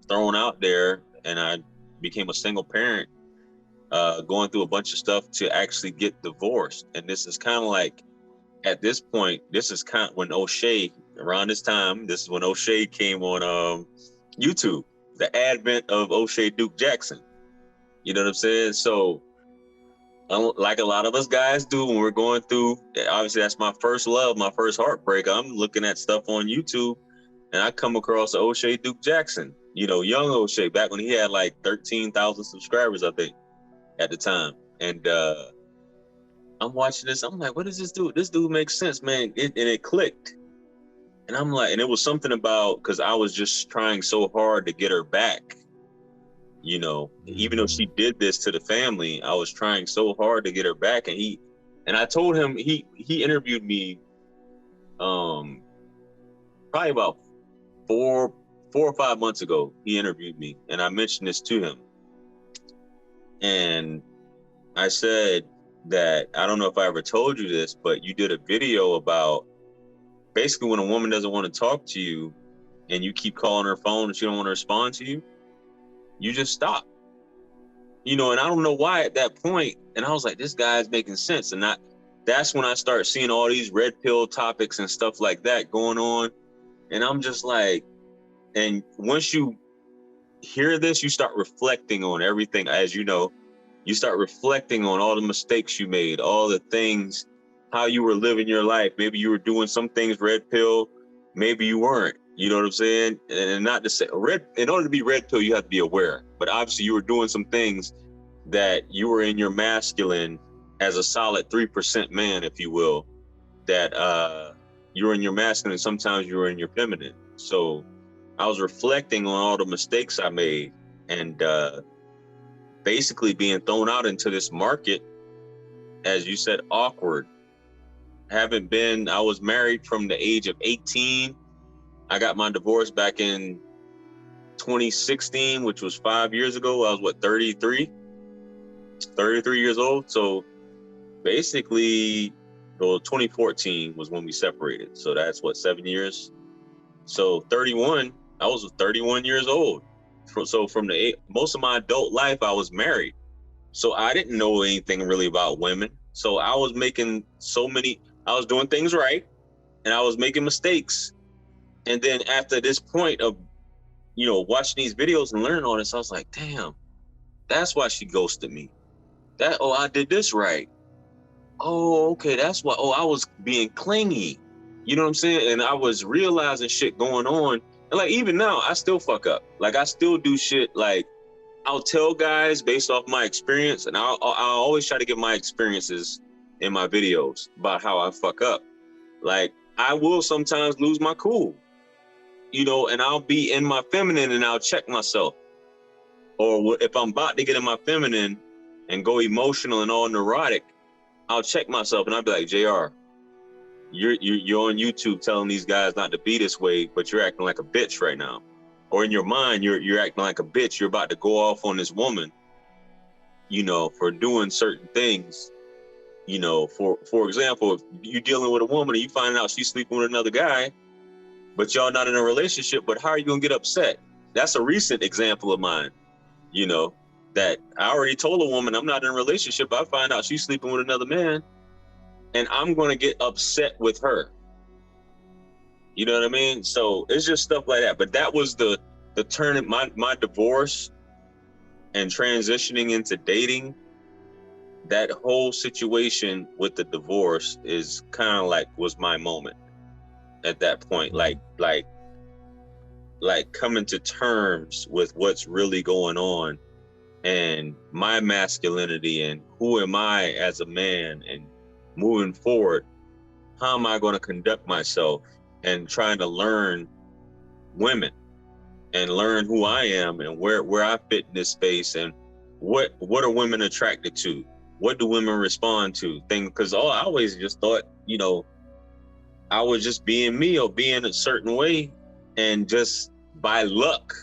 thrown out there, and I became a single parent, going through a bunch of stuff to actually get divorced. And this is kind of like, at this point, this is kind of when O'Shea, around this time, this is when O'Shea came on YouTube, the advent of O'Shea Duke Jackson. You know what I'm saying? So, like a lot of us guys do when we're going through, obviously that's my first love, my first heartbreak. I'm looking at stuff on YouTube, and I come across O'Shea Duke Jackson, you know, young O'Shea, back when he had like 13,000 subscribers, I think, at the time. And I'm watching this. I'm like, what does this do? This dude makes sense, man. And it clicked. And I'm like, and it was something about, because I was just trying so hard to get her back. You know, even though she did this to the family, I was trying so hard to get her back. And I told him, he interviewed me, probably about 4 or 5 months ago. He interviewed me, and I mentioned this to him. And I said that, I don't know if I ever told you this, but you did a video about basically when a woman doesn't want to talk to you and you keep calling her phone and she don't want to respond to you, you just stop. You know, and I don't know why at that point, and I was like, this guy's making sense. And that's when I start seeing all these red pill topics and stuff like that going on. And I'm just like, and once you hear this, you start reflecting on everything. As you know, you start reflecting on all the mistakes you made, all the things, how you were living your life. Maybe you were doing some things red pill, maybe you weren't. You know what I'm saying? And not to say in order to be red pill, you have to be aware. But obviously you were doing some things that you were in your masculine as a solid 3% man, if you will, that you were in your masculine, sometimes you were in your feminine. So I was reflecting on all the mistakes I made, and basically being thrown out into this market, as you said, awkward. I was married from the age of 18. I got my divorce back in 2016, which was 5 years ago. I was 33 years old. So basically, well, 2014 was when we separated. So that's 7 years. So I was 31 years old. So from most of my adult life, I was married. So I didn't know anything really about women. So I was I was doing things right, and I was making mistakes. And then after this point of, you know, watching these videos and learning all this, I was like, damn, that's why she ghosted me. I did this right. Oh, okay, that's why. Oh, I was being clingy. You know what I'm saying? And I was realizing shit going on. And like, even now, I still fuck up. Like, I still do shit. Like, I'll tell guys based off my experience, and I'll always try to get my experiences in my videos about how I fuck up. Like, I will sometimes lose my cool, you know, and I'll be in my feminine and I'll check myself. Or if I'm about to get in my feminine and go emotional and all neurotic, I'll check myself and I'll be like, JR, you're on YouTube telling these guys not to be this way, but you're acting like a bitch right now. Or in your mind, you're acting like a bitch. You're about to go off on this woman, you know, for doing certain things. You know, for example, if you're dealing with a woman and you find out she's sleeping with another guy, but y'all not in a relationship, but how are you gonna get upset? That's a recent example of mine, you know, that I already told a woman I'm not in a relationship. I find out she's sleeping with another man, and I'm gonna get upset with her. You know what I mean? So it's just stuff like that. But that was the turn. My divorce and transitioning into dating, that whole situation with the divorce is kind of like was my moment at that point. Like coming to terms with what's really going on and my masculinity and who am I as a man, and moving forward, how am I going to conduct myself, and trying to learn women and learn who I am and where I fit in this space, and what are women attracted to? What do women respond to? Because I always just thought, you know, I was just being me or being a certain way, and just by luck,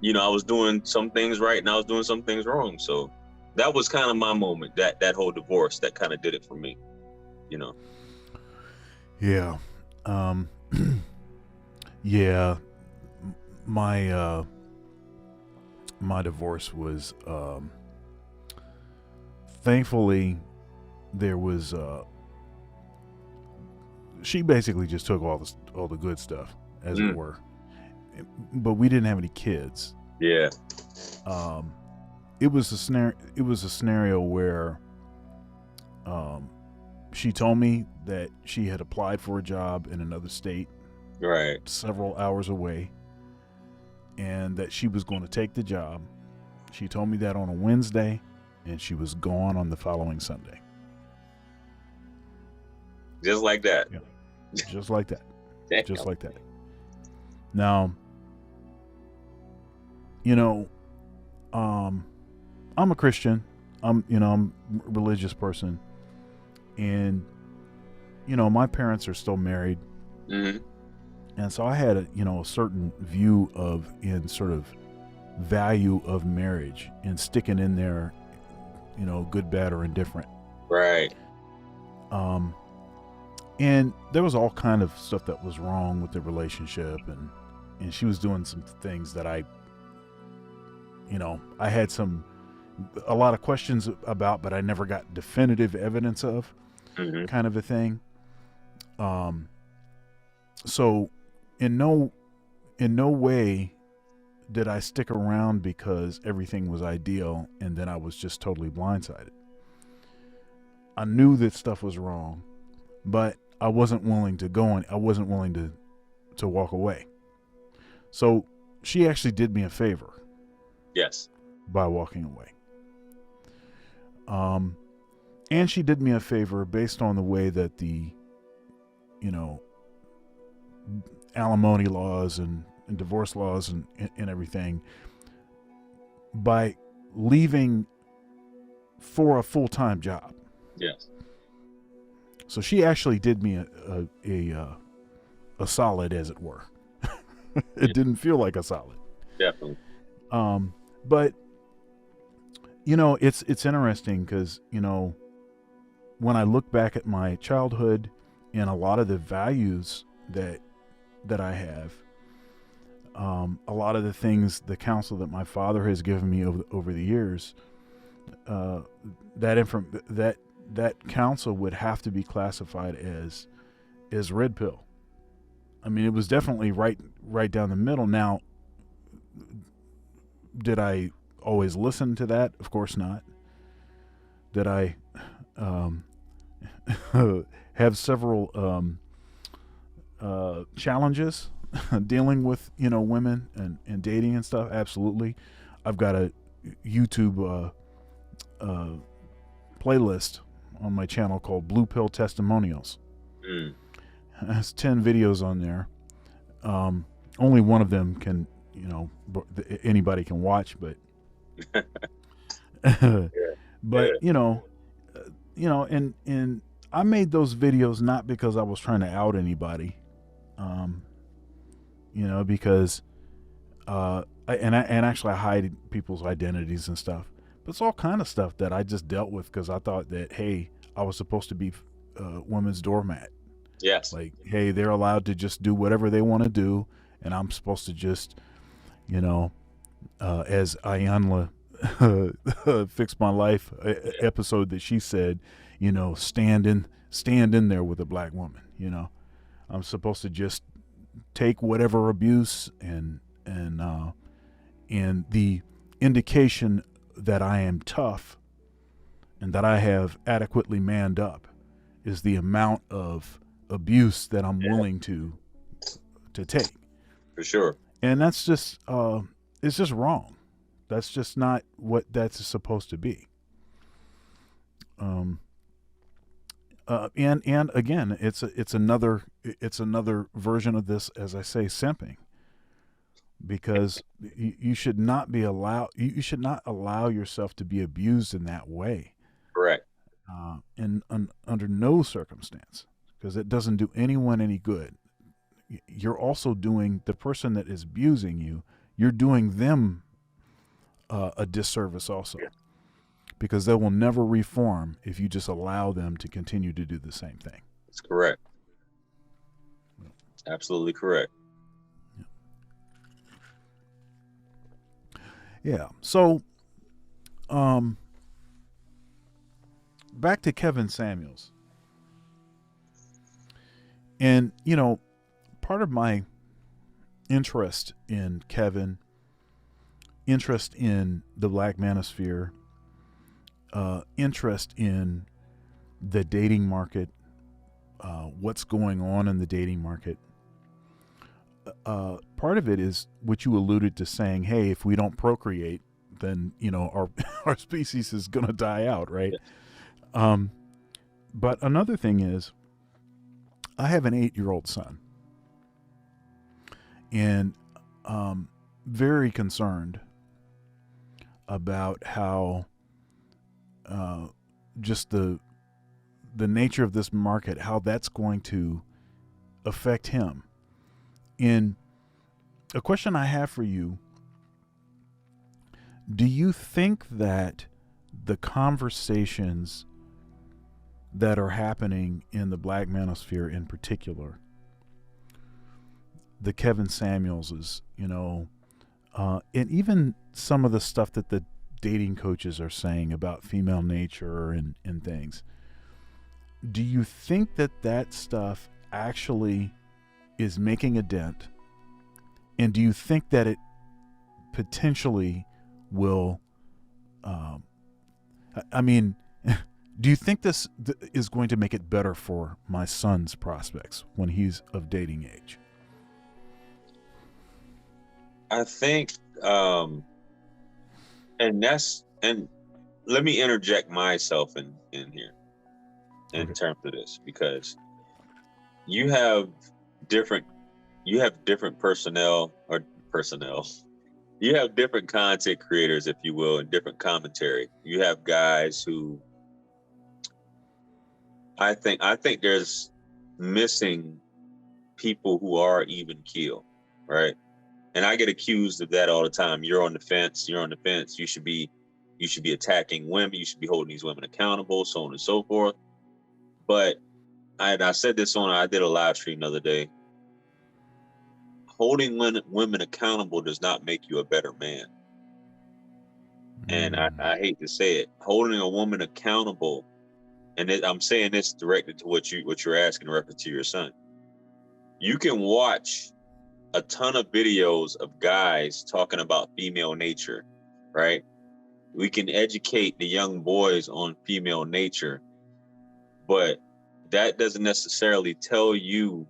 you know, I was doing some things right and I was doing some things wrong. So that was kind of my moment, that whole divorce, that kind of did it for me, you know. Yeah. Yeah. My divorce was, thankfully there was, she basically just took all the good stuff, as it were, but we didn't have any kids. Yeah. It was a scenario where, she told me that she had applied for a job in another state, right, several hours away, and that she was going to take the job. She told me that on a Wednesday, and she was gone on the following Sunday. Just like that. Yeah. Just like that. Damn. Just like that. Now, you know, I'm a Christian. I'm a religious person, and you know, my parents are still married, mm-hmm. and so I had a certain view of in sort of value of marriage and sticking in there, you know, good, bad, or indifferent. Right. And there was all kind of stuff that was wrong with the relationship, and she was doing some things that I had a lot of questions about, but I never got definitive evidence of, mm-hmm. kind of a thing. So in no way did I stick around because everything was ideal and then I was just totally blindsided. I knew that stuff was wrong, but I wasn't willing to go, and I wasn't willing to walk away. So she actually did me a favor. Yes. By walking away. And she did me a favor based on the way that the, alimony laws and divorce laws and everything, by leaving for a full-time job. Yes. So she actually did me a solid, as it were. It didn't feel like a solid. Definitely. But it's interesting because, when I look back at my childhood and a lot of the values that I have, a lot of the things, the counsel that my father has given me over the years, that counsel would have to be classified as red pill. I mean, it was definitely right down the middle. Now, did I always listen to that? Of course not. Did I have several challenges dealing with women and dating and stuff? Absolutely. I've got a YouTube playlist on my channel called Blue Pill Testimonials. It has 10 videos on there. Only one of them can, anybody can watch, but but and I made those videos not because I was trying to out anybody, because actually I hide people's identities and stuff. But it's all kind of stuff that I just dealt with because I thought that, hey, I was supposed to be women's doormat. Yes. Like, hey, they're allowed to just do whatever they want to do, and I'm supposed to just, you know, as Ayanla Fix My Life episode that she said, you know, stand in there with a black woman. You know, I'm supposed to just take whatever abuse and the indication that I am tough and that I have adequately manned up is the amount of abuse that I'm willing to take. For sure. And that's just it's just wrong. That's just not what that's supposed to be. Um, and again, it's another version of this, as I say, simping, because you should not allow yourself to be abused in that way. Correct. Under no circumstance, because it doesn't do anyone any good. You're also doing the person that is abusing you. You're doing them a disservice also, because they will never reform if you just allow them to continue to do the same thing. That's correct. Absolutely correct. Yeah. So, back to Kevin Samuels. And, you know, part of my interest in Kevin, interest in the Black Manosphere, interest in the dating market, what's going on in the dating market. Part of it is what you alluded to, saying, hey, if we don't procreate, then, you know, our species is going to die out, right? Yeah. But another thing is, I have an 8-year-old son, and very concerned about how just the nature of this market, how that's going to affect him. And a question I have for you: do you think that the conversations that are happening in the Black Manosphere in particular, the Kevin Samuelses, you know, and even some of the stuff that the dating coaches are saying about female nature and things, do you think that stuff actually is making a dent? And do you think that it potentially will, I mean, do you think this is going to make it better for my son's prospects when he's of dating age? I think, and let me interject myself in here in terms of this, because you have different personnel. You have different content creators, if you will, and different commentary. You have guys who I think there's missing people who are even keel, right? And I get accused of that all the time. You're on the fence. You should be attacking women. You should be holding these women accountable, so on and so forth. But I said this I did a live stream the other day. Holding women accountable does not make you a better man. And I hate to say it, holding a woman accountable, and I'm saying this directed to what you're asking in reference to your son. You can watch a ton of videos of guys talking about female nature, right? We can educate the young boys on female nature, but that doesn't necessarily tell you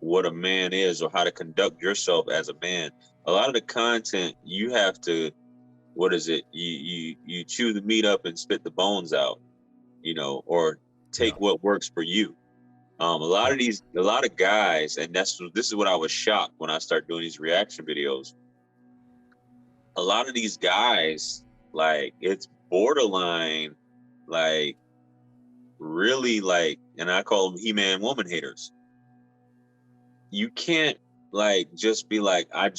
what a man is or how to conduct yourself as a man. A lot of the content you have to, you chew the meat up and spit the bones out, you know, or take what works for you. A lot of guys, and this is what I was shocked when I started doing these reaction videos. A lot of these guys, like, it's borderline, like, really, like, and I call them He-Man woman haters. You can't, like, just be like, I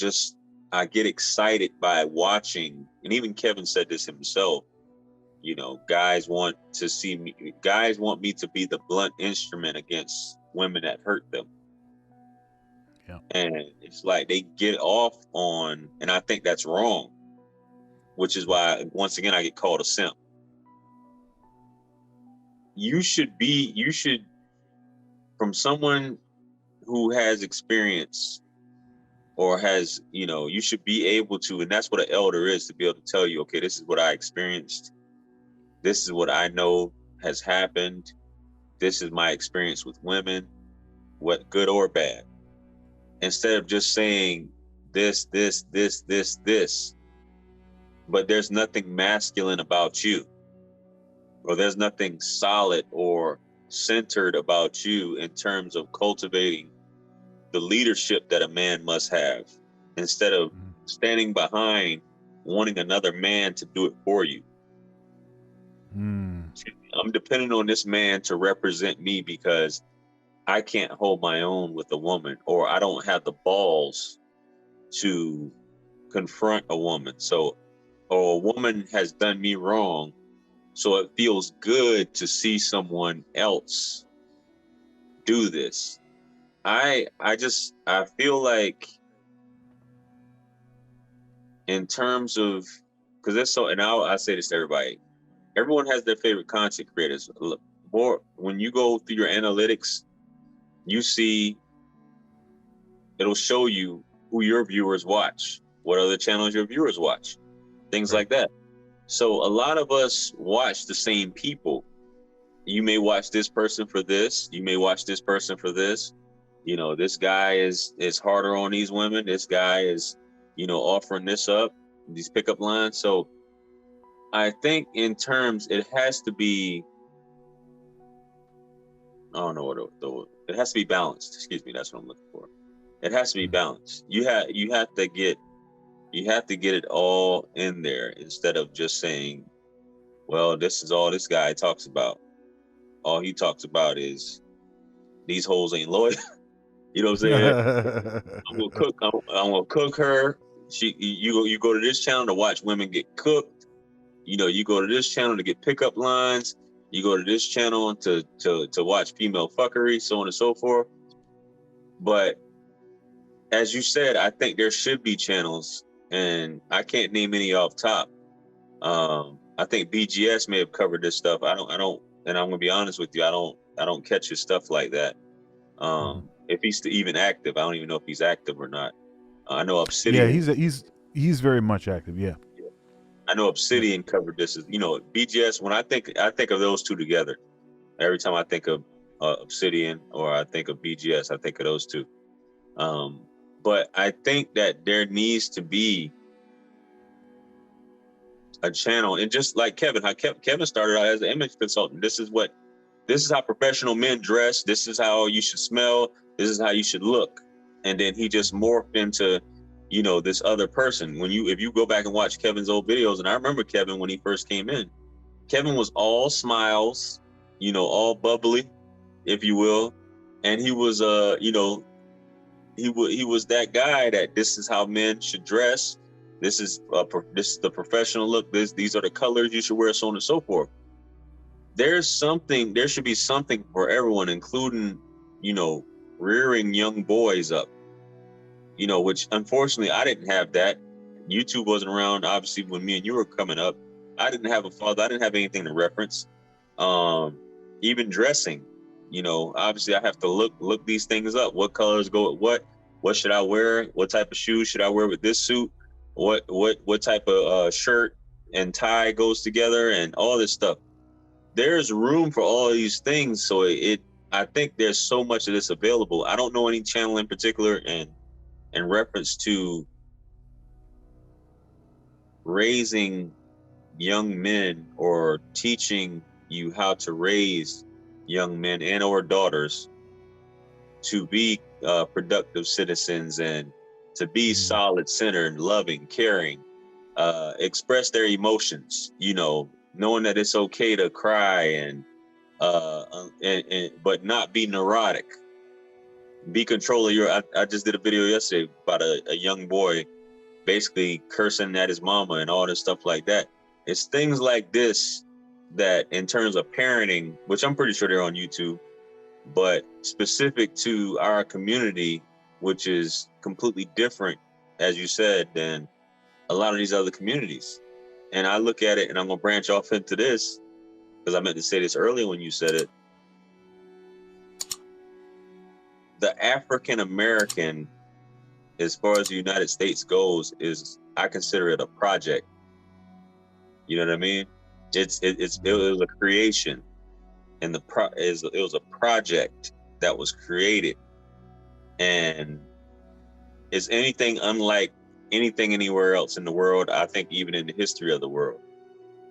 get excited by watching, and even Kevin said this himself, you know, guys want me to be the blunt instrument against women that hurt them. Yeah. And it's like they get off on, and I think that's wrong, which is why, once again, I get called a simp. You should, from someone who has experience or has, you should be able to, and that's what an elder is, to be able to tell you, okay, this is what I experienced. This is what I know has happened. This is my experience with women, what good or bad. Instead of just saying this, but there's nothing masculine about you, or there's nothing solid or centered about you in terms of cultivating the leadership that a man must have, instead of standing behind wanting another man to do it for you. I'm depending on this man to represent me because I can't hold my own with a woman, or I don't have the balls to confront a woman. So, or a woman has done me wrong, so it feels good to see someone else do this. I feel like, in terms of, because it's so, and I say this to everybody, everyone has their favorite content creators. More when you go through your analytics, you see, it'll show you who your viewers watch, what other channels your viewers watch, things like that. So a lot of us watch the same people. You may watch this person for this. You may watch this person for this. This guy is harder on these women. This guy is, offering this up, these pickup lines. So I think in terms, it has to be, I don't know what it has to be balanced. Excuse me, that's what I'm looking for. It has to be balanced. You have to get it all in there, instead of just saying, well, this is all this guy talks about. All he talks about is these hoes ain't loyal. You know what I'm saying? I'm gonna cook her. You go to this channel to watch women get cooked. You go to this channel to get pickup lines. You go to this channel to watch female fuckery, so on and so forth. But as you said, I think there should be channels, and I can't name any off top. I think BGS may have covered this stuff. I don't, and I'm gonna be honest with you, I don't catch his stuff like that. If he's even active, I don't even know if he's active or not. I know Obsidian. Yeah, he's very much active. Yeah. I know Obsidian covered this. BGS. When I think of those two together, every time I think of Obsidian or I think of BGS, I think of those two. But I think that there needs to be a channel, and just like Kevin, how Kevin started out as an image consultant. This is how professional men dress. This is how you should smell. This is how you should look. And then he just morphed into, this other person. If you go back and watch Kevin's old videos, and I remember Kevin when he first came in, Kevin was all smiles, all bubbly, if you will. And he was, he was that guy that this is how men should dress. This is the professional look. These are the colors you should wear, so on and so forth. There should be something for everyone, including, rearing young boys up, which unfortunately I didn't have that. YouTube wasn't around, obviously, when me and you were coming up. I didn't have a father. I didn't have anything to reference. Even dressing, obviously I have to look these things up. What colors go with what should I wear? What type of shoes should I wear with this suit? What type of shirt and tie goes together, and all this stuff. There's room for all of these things. So I think there's so much of this available. I don't know any channel in particular in reference to raising young men or teaching you how to raise young men and or daughters to be productive citizens and to be solid, centered, loving, caring, express their emotions, knowing that it's okay to cry and but not be neurotic. Be control of your. I just did a video yesterday about a young boy basically cursing at his mama and all this stuff like that. It's things like this that, in terms of parenting, which I'm pretty sure they're on YouTube, but specific to our community, which is completely different, as you said, than a lot of these other communities. And I look at it, and I'm gonna branch off into this because I meant to say this earlier when you said it. The African American, as far as the United States goes, I consider it a project. You know what I mean? It was a creation, and it was a project that was created, and is anything unlike anything anywhere else in the world. I think even in the history of the world,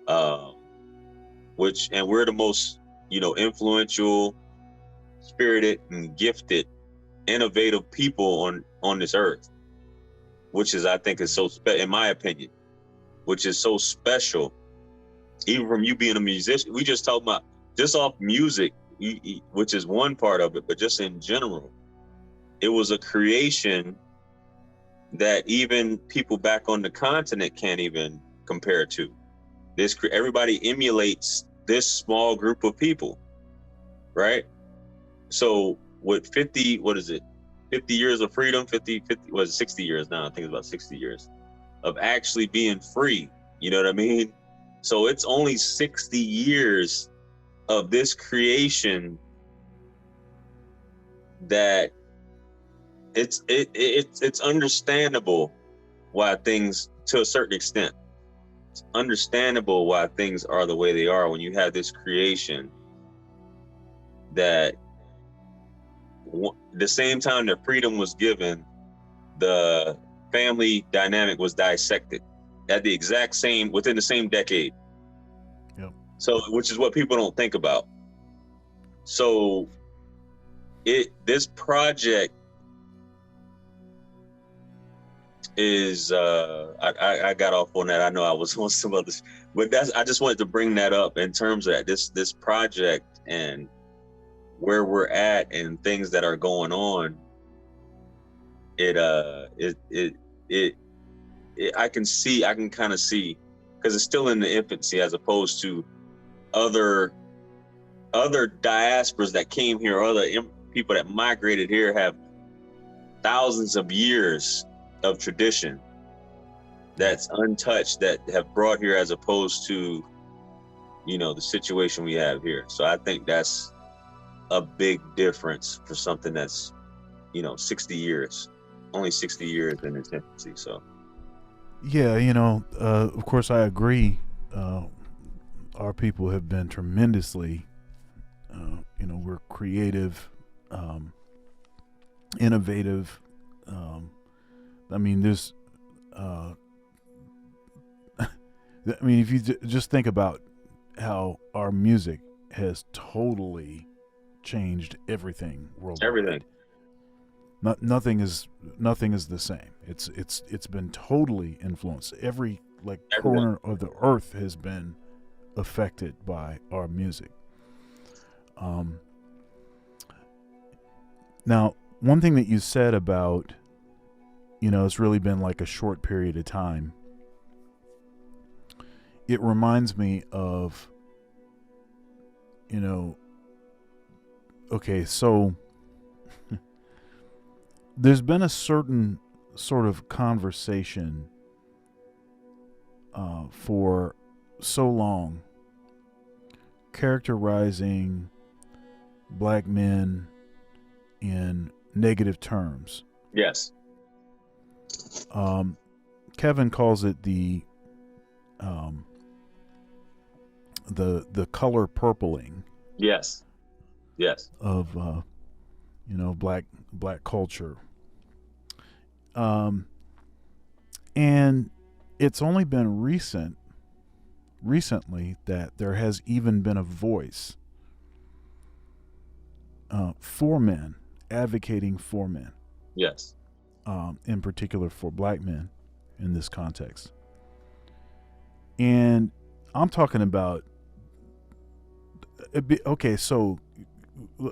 and we're the most, influential, spirited, and gifted, innovative people on this earth, which is, I think, is so in my opinion, which is so special. Even from you being a musician, we just talk about just off music, which is one part of it, but just in general, it was a creation that even people back on the continent can't even compare to. Everybody emulates this small group of people, right? So with 50 years of freedom, 50, was 60 years now, I think it's about 60 years of actually being free, you know what I mean? So it's only 60 years of this creation that it's understandable why things, to a certain extent, it's understandable why things are the way they are when you have this creation that the same time that freedom was given, the family dynamic was dissected at the exact same, within the same decade. Yep. So, which is what people don't think about. So this project is, I got off on that. I know I was on some others, but I just wanted to bring that up in terms of this project and where we're at and things that are going on. I can kind of see, because it's still in the infancy, as opposed to other diasporas that came here, other people that migrated here have thousands of years of tradition that's untouched, that have brought here, as opposed to, the situation we have here. So I think that's a big difference for something that's, 60 years, only 60 years in its infancy. So yeah, of course I agree. Our people have been tremendously, we're creative, innovative. I mean, there's, if you just think about how our music has totally changed everything worldwide. everything. Nothing is the same. It's been totally influenced. Every corner of the earth has been affected by our music. Now, one thing that you said about, it's really been like a short period of time. It reminds me of, okay, so there's been a certain sort of conversation for so long characterizing black men in negative terms. Yes. Kevin calls it the color purpling. Yes. Of black culture. And it's only been recently that there has even been a voice for men, advocating for men. Yes. In particular for black men in this context. And I'm talking about, okay, so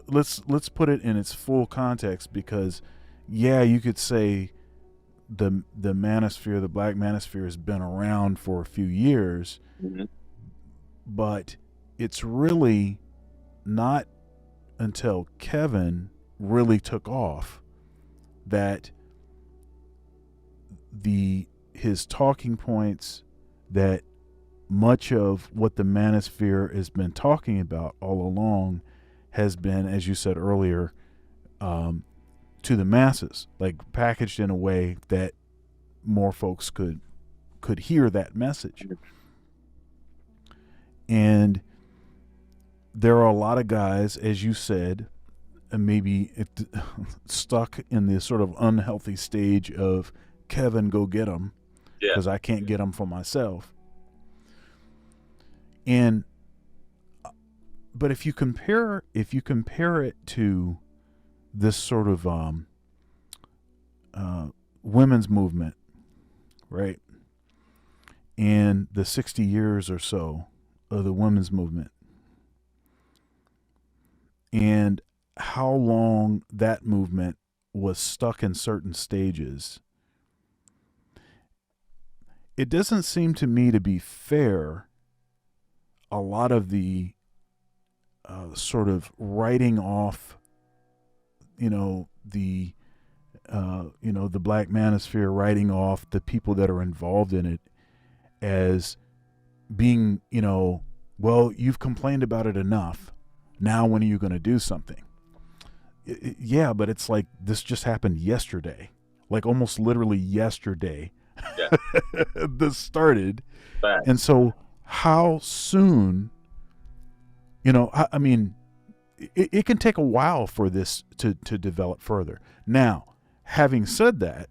let's put it in its full context, because you could say the manosphere, the Black Manosphere, has been around for a few years, mm-hmm. but it's really not until Kevin really took off that his talking points, that much of what the Manosphere has been talking about all along has been, as you said earlier, to the masses, like packaged in a way that more folks could hear that message. And there are a lot of guys, as you said, maybe stuck in this sort of unhealthy stage of Kevin, go get him, because I can't get him for myself. And but if you compare it to this sort of women's movement, right, and the 60 years or so of the women's movement, and how long that movement was stuck in certain stages, it doesn't seem to me to be fair. A lot of the sort of writing off, the Black Manosphere, writing off the people that are involved in it as being, well, you've complained about it enough. Now when are you going to do something? Yeah, but it's like this just happened yesterday, like almost literally yesterday. Yeah. This started. Fact. And so how soon, I mean, it can take a while for this to develop further. Now, having said that,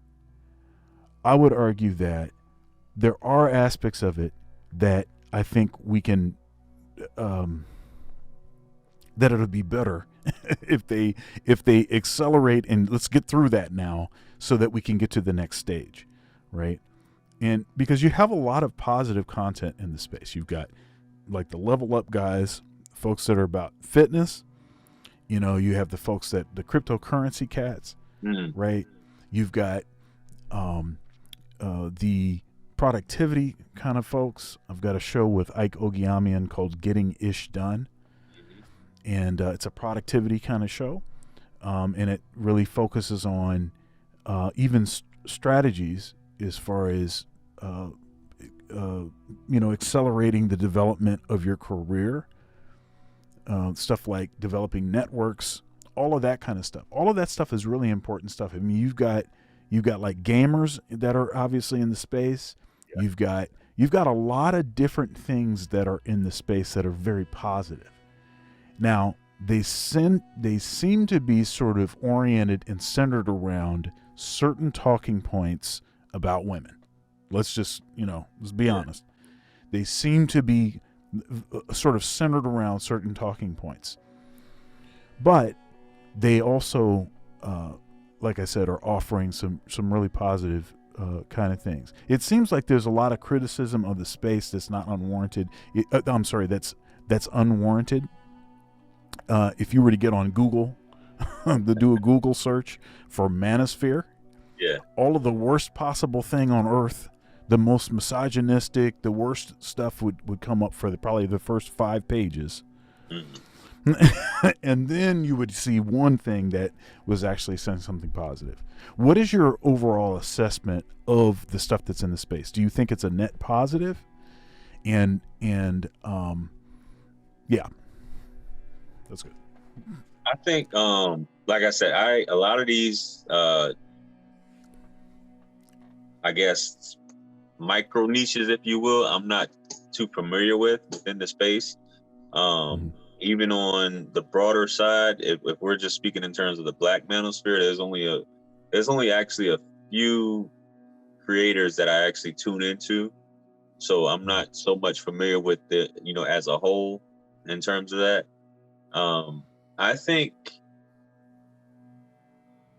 I would argue that there are aspects of it that I think we can, that it'll be better if they accelerate, and let's get through that now so that we can get to the next stage, right? And because you have a lot of positive content in the space. You've got like the level up guys, folks that are about fitness. You have the folks the cryptocurrency cats, right? You've got the productivity kind of folks. I've got a show with Ike Ogiamian called Getting Ish Done. And it's a productivity kind of show. And it really focuses on even strategies as far as, accelerating the development of your career. Stuff like developing networks, all of that kind of stuff. All of that stuff is really important stuff. I mean, you've got like gamers that are obviously in the space. Yeah. You've got a lot of different things that are in the space that are very positive. Now, they seem to be sort of oriented and centered around certain talking points about women. Let's just, let's be honest. They seem to be sort of centered around certain talking points. But they also, like I said, are offering some really positive kind of things. It seems like there's a lot of criticism of the space that's not unwarranted. That's unwarranted. If you were to get on Google, to do a Google search for Manosphere, all of the worst possible thing on earth, the most misogynistic, the worst stuff would come up for probably the first 5 pages. And then you would see one thing that was actually saying something positive. What is your overall assessment of the stuff that's in the space? Do you think it's a net positive? And yeah, that's good. I think, like I said, a lot of these, I guess, micro niches, if you will, I'm not too familiar with within the space. Even on the broader side, if we're just speaking in terms of the Black Manosphere, there's only actually a few creators that I actually tune into. So I'm not so much familiar with it, as a whole in terms of that. I think,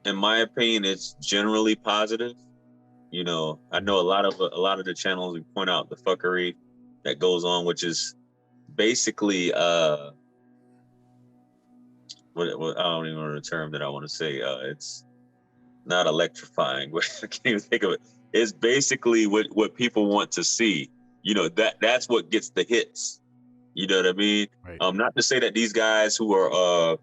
in my opinion, it's generally positive. I know a lot of the channels point out the fuckery that goes on, which is basically I don't even know the term that I want to say. It's not electrifying. I can't even think of it. It's basically what people want to see. That's what gets the hits. You know what I mean? Right. Not to say that these guys who are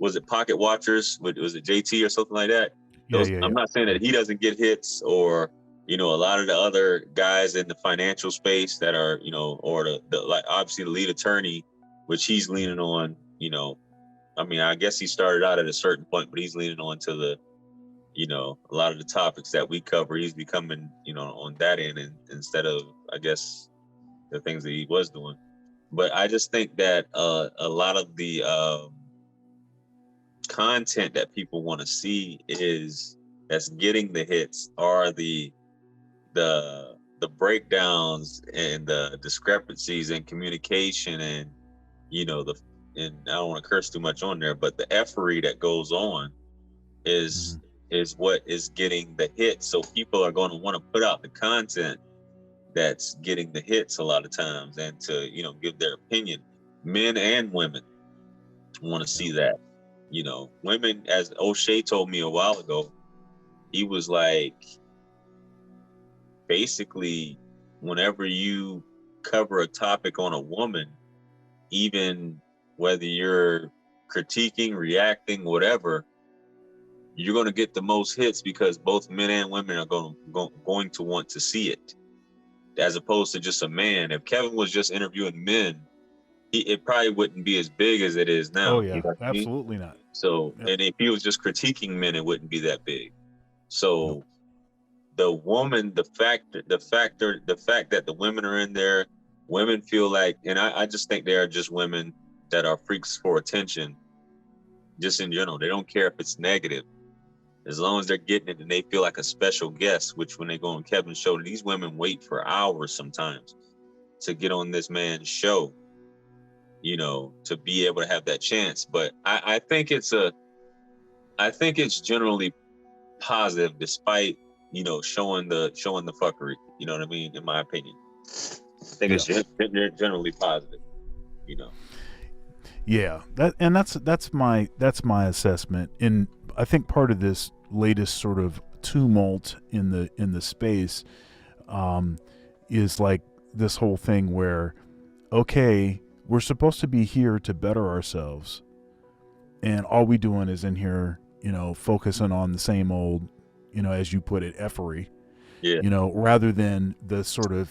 was it Pocket Watchers? Was it JT or something like that? Yeah, I'm not saying that he doesn't get hits, or a lot of the other guys in the financial space that are, or the like obviously the lead attorney, which he's leaning on. I mean, I guess he started out at a certain point, but he's leaning on to the, a lot of the topics that we cover. He's becoming, on that end, and instead of, I guess, the things that he was doing. But I just think that a lot of the content that people want to see that's getting the hits are the breakdowns and the discrepancies in communication, and and I don't want to curse too much on there, but the effery that goes on is what is getting the hits. So people are going to want to put out the content that's getting the hits a lot of times, and to give their opinion. Men and women want to see that. Women, as O'Shea told me a while ago, he was like, basically, whenever you cover a topic on a woman, even whether you're critiquing, reacting, whatever, you're going to get the most hits because both men and women are going to want to see it, as opposed to just a man. If Kevin was just interviewing men, it probably wouldn't be as big as it is now. Oh yeah, absolutely not. So, and if he was just critiquing men, it wouldn't be that big. So, the woman, the fact that the women are in there, women feel like, and I just think they are just women that are freaks for attention. Just in general, they don't care if it's negative, as long as they're getting it and they feel like a special guest. Which when they go on Kevin's show, these women wait for hours sometimes to get on this man's show, to be able to have that chance. But I think it's generally positive, despite showing the fuckery. You know what I mean? In my opinion, I think it's generally positive. Yeah, that's my assessment. And I think part of this latest sort of tumult in the space is like this whole thing where, okay, we're supposed to be here to better ourselves, and all we doing is in here, focusing on the same old, as you put it, effery. Yeah. Rather than the sort of,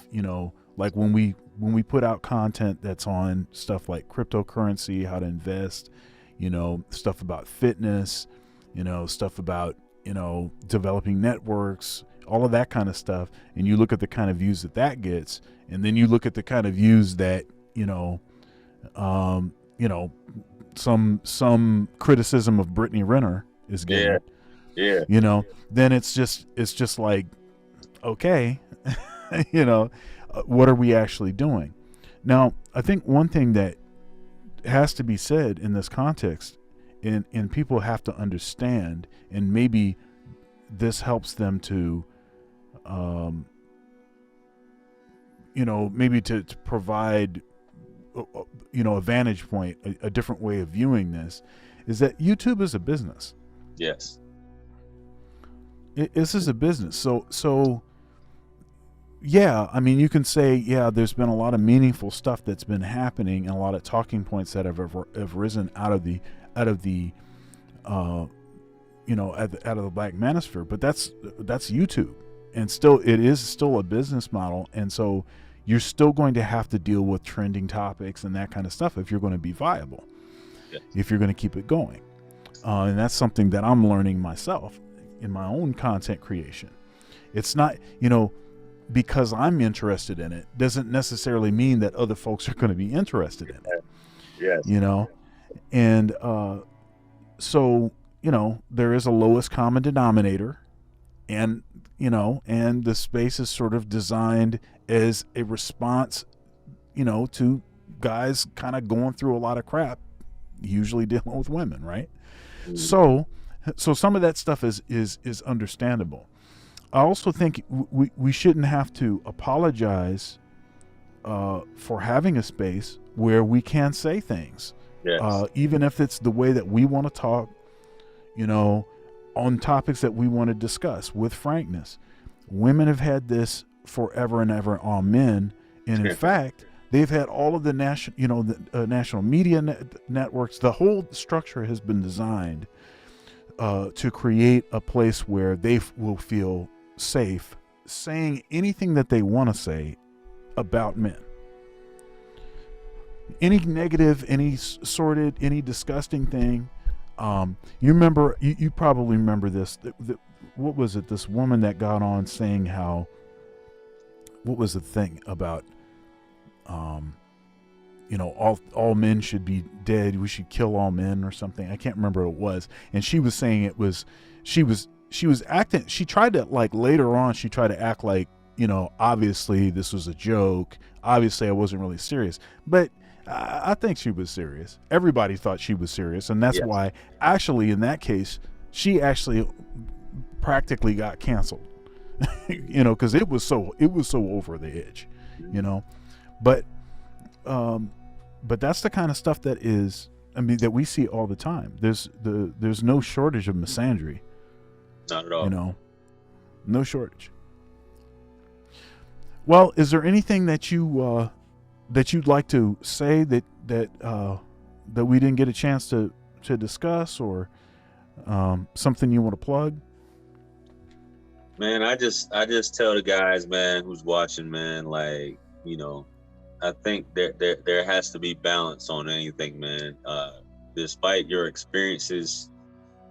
like when we put out content that's on stuff like cryptocurrency, how to invest, stuff about fitness, stuff about, developing networks, all of that kind of stuff. And you look at the kind of views that gets, and then you look at the kind of views that, some criticism of Brittany Renner is getting. Yeah. Then it's just like, okay, what are we actually doing? Now, I think one thing that has to be said in this context, and people have to understand, and maybe this helps them to, maybe to provide, a vantage point, a different way of viewing this, is that YouTube is a business. Yes. This is a business. So yeah, I mean, you can say, yeah, there's been a lot of meaningful stuff that's been happening, and a lot of talking points that have risen out of the Black Manosphere, but that's YouTube, and it is still a business model, and so you're still going to have to deal with trending topics and that kind of stuff if you're going to be viable, if you're going to keep it going, and that's something that I'm learning myself in my own content creation. It's not, because I'm interested in it doesn't necessarily mean that other folks are going to be interested in it. Yes. And so, there is a lowest common denominator, and, and the space is sort of designed as a response, to guys kind of going through a lot of crap, usually dealing with women, right? Mm-hmm. So some of that stuff is understandable. I also think we shouldn't have to apologize for having a space where we can say things, even if it's the way that we want to talk, on topics that we want to discuss with frankness. Women have had this forever and ever on men, and in fact, They've had all of the national media networks. The whole structure has been designed to create a place where they will feel safe saying anything that they want to say about men. Any negative, any sordid, any disgusting thing. You remember? You probably remember this. What was it? This woman that got on saying how. What was the thing about? All men should be dead. We should kill all men or something. I can't remember what it was. And she was saying she was acting. She tried to, like, later on, she tried to act like, obviously this was a joke. Obviously I wasn't really serious, but I think she was serious. Everybody thought she was serious. And that's why actually in that case, she actually practically got canceled, cause it was so over the edge, but that's the kind of stuff that that we see all the time. There's no shortage of misandry. Not at all. No shortage. Well, is there anything that you'd like to say that we didn't get a chance to discuss, or something you want to plug? Man, I just tell the guys, man, who's watching, man, like, I think there has to be balance on anything, man. Despite your experiences,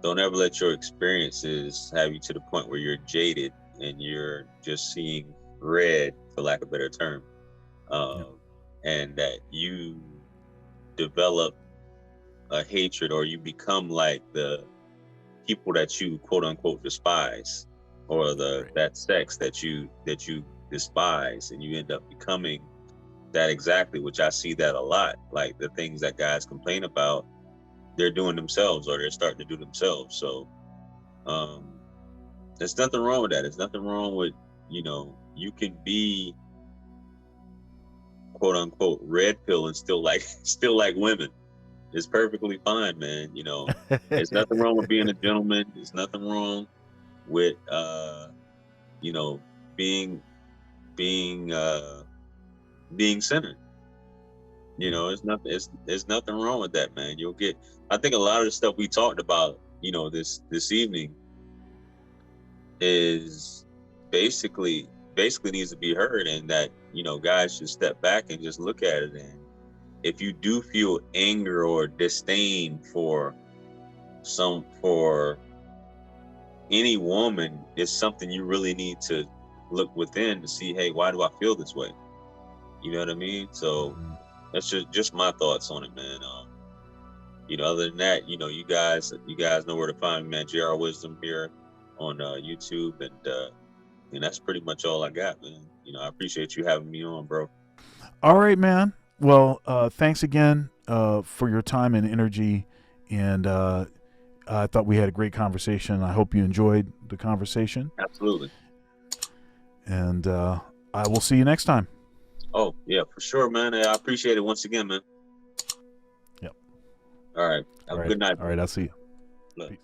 don't ever let your experiences have you to the point where you're jaded and you're just seeing red, for lack of a better term, and that you develop a hatred, or you become like the people that you quote unquote despise, or that sex that you despise, and you end up becoming that exactly, which I see that a lot. Like the things that guys complain about, they're doing themselves, or they're starting to do themselves. So there's nothing wrong with that. There's nothing wrong with, you can be quote unquote red pill and still like women. It's perfectly fine, man. There's nothing wrong with being a gentleman. There's nothing wrong with being centered. There's nothing wrong with that, man. I think a lot of the stuff we talked about, this evening is basically needs to be heard, and that, guys should step back and just look at it. And if you do feel anger or disdain for any woman, it's something you really need to look within to see, hey, why do I feel this way? You know what I mean? So that's just my thoughts on it, man. Other than that, you guys know where to find me, man. J.R. Wisdom here on YouTube, and that's pretty much all I got, man. I appreciate you having me on, bro. All right, man. Well, thanks again for your time and energy, and I thought we had a great conversation. I hope you enjoyed the conversation. Absolutely. And I will see you next time. Oh, yeah, for sure, man. I appreciate it once again, man. Yep. All right. Have a good night. All right, I'll see you. Look. Peace.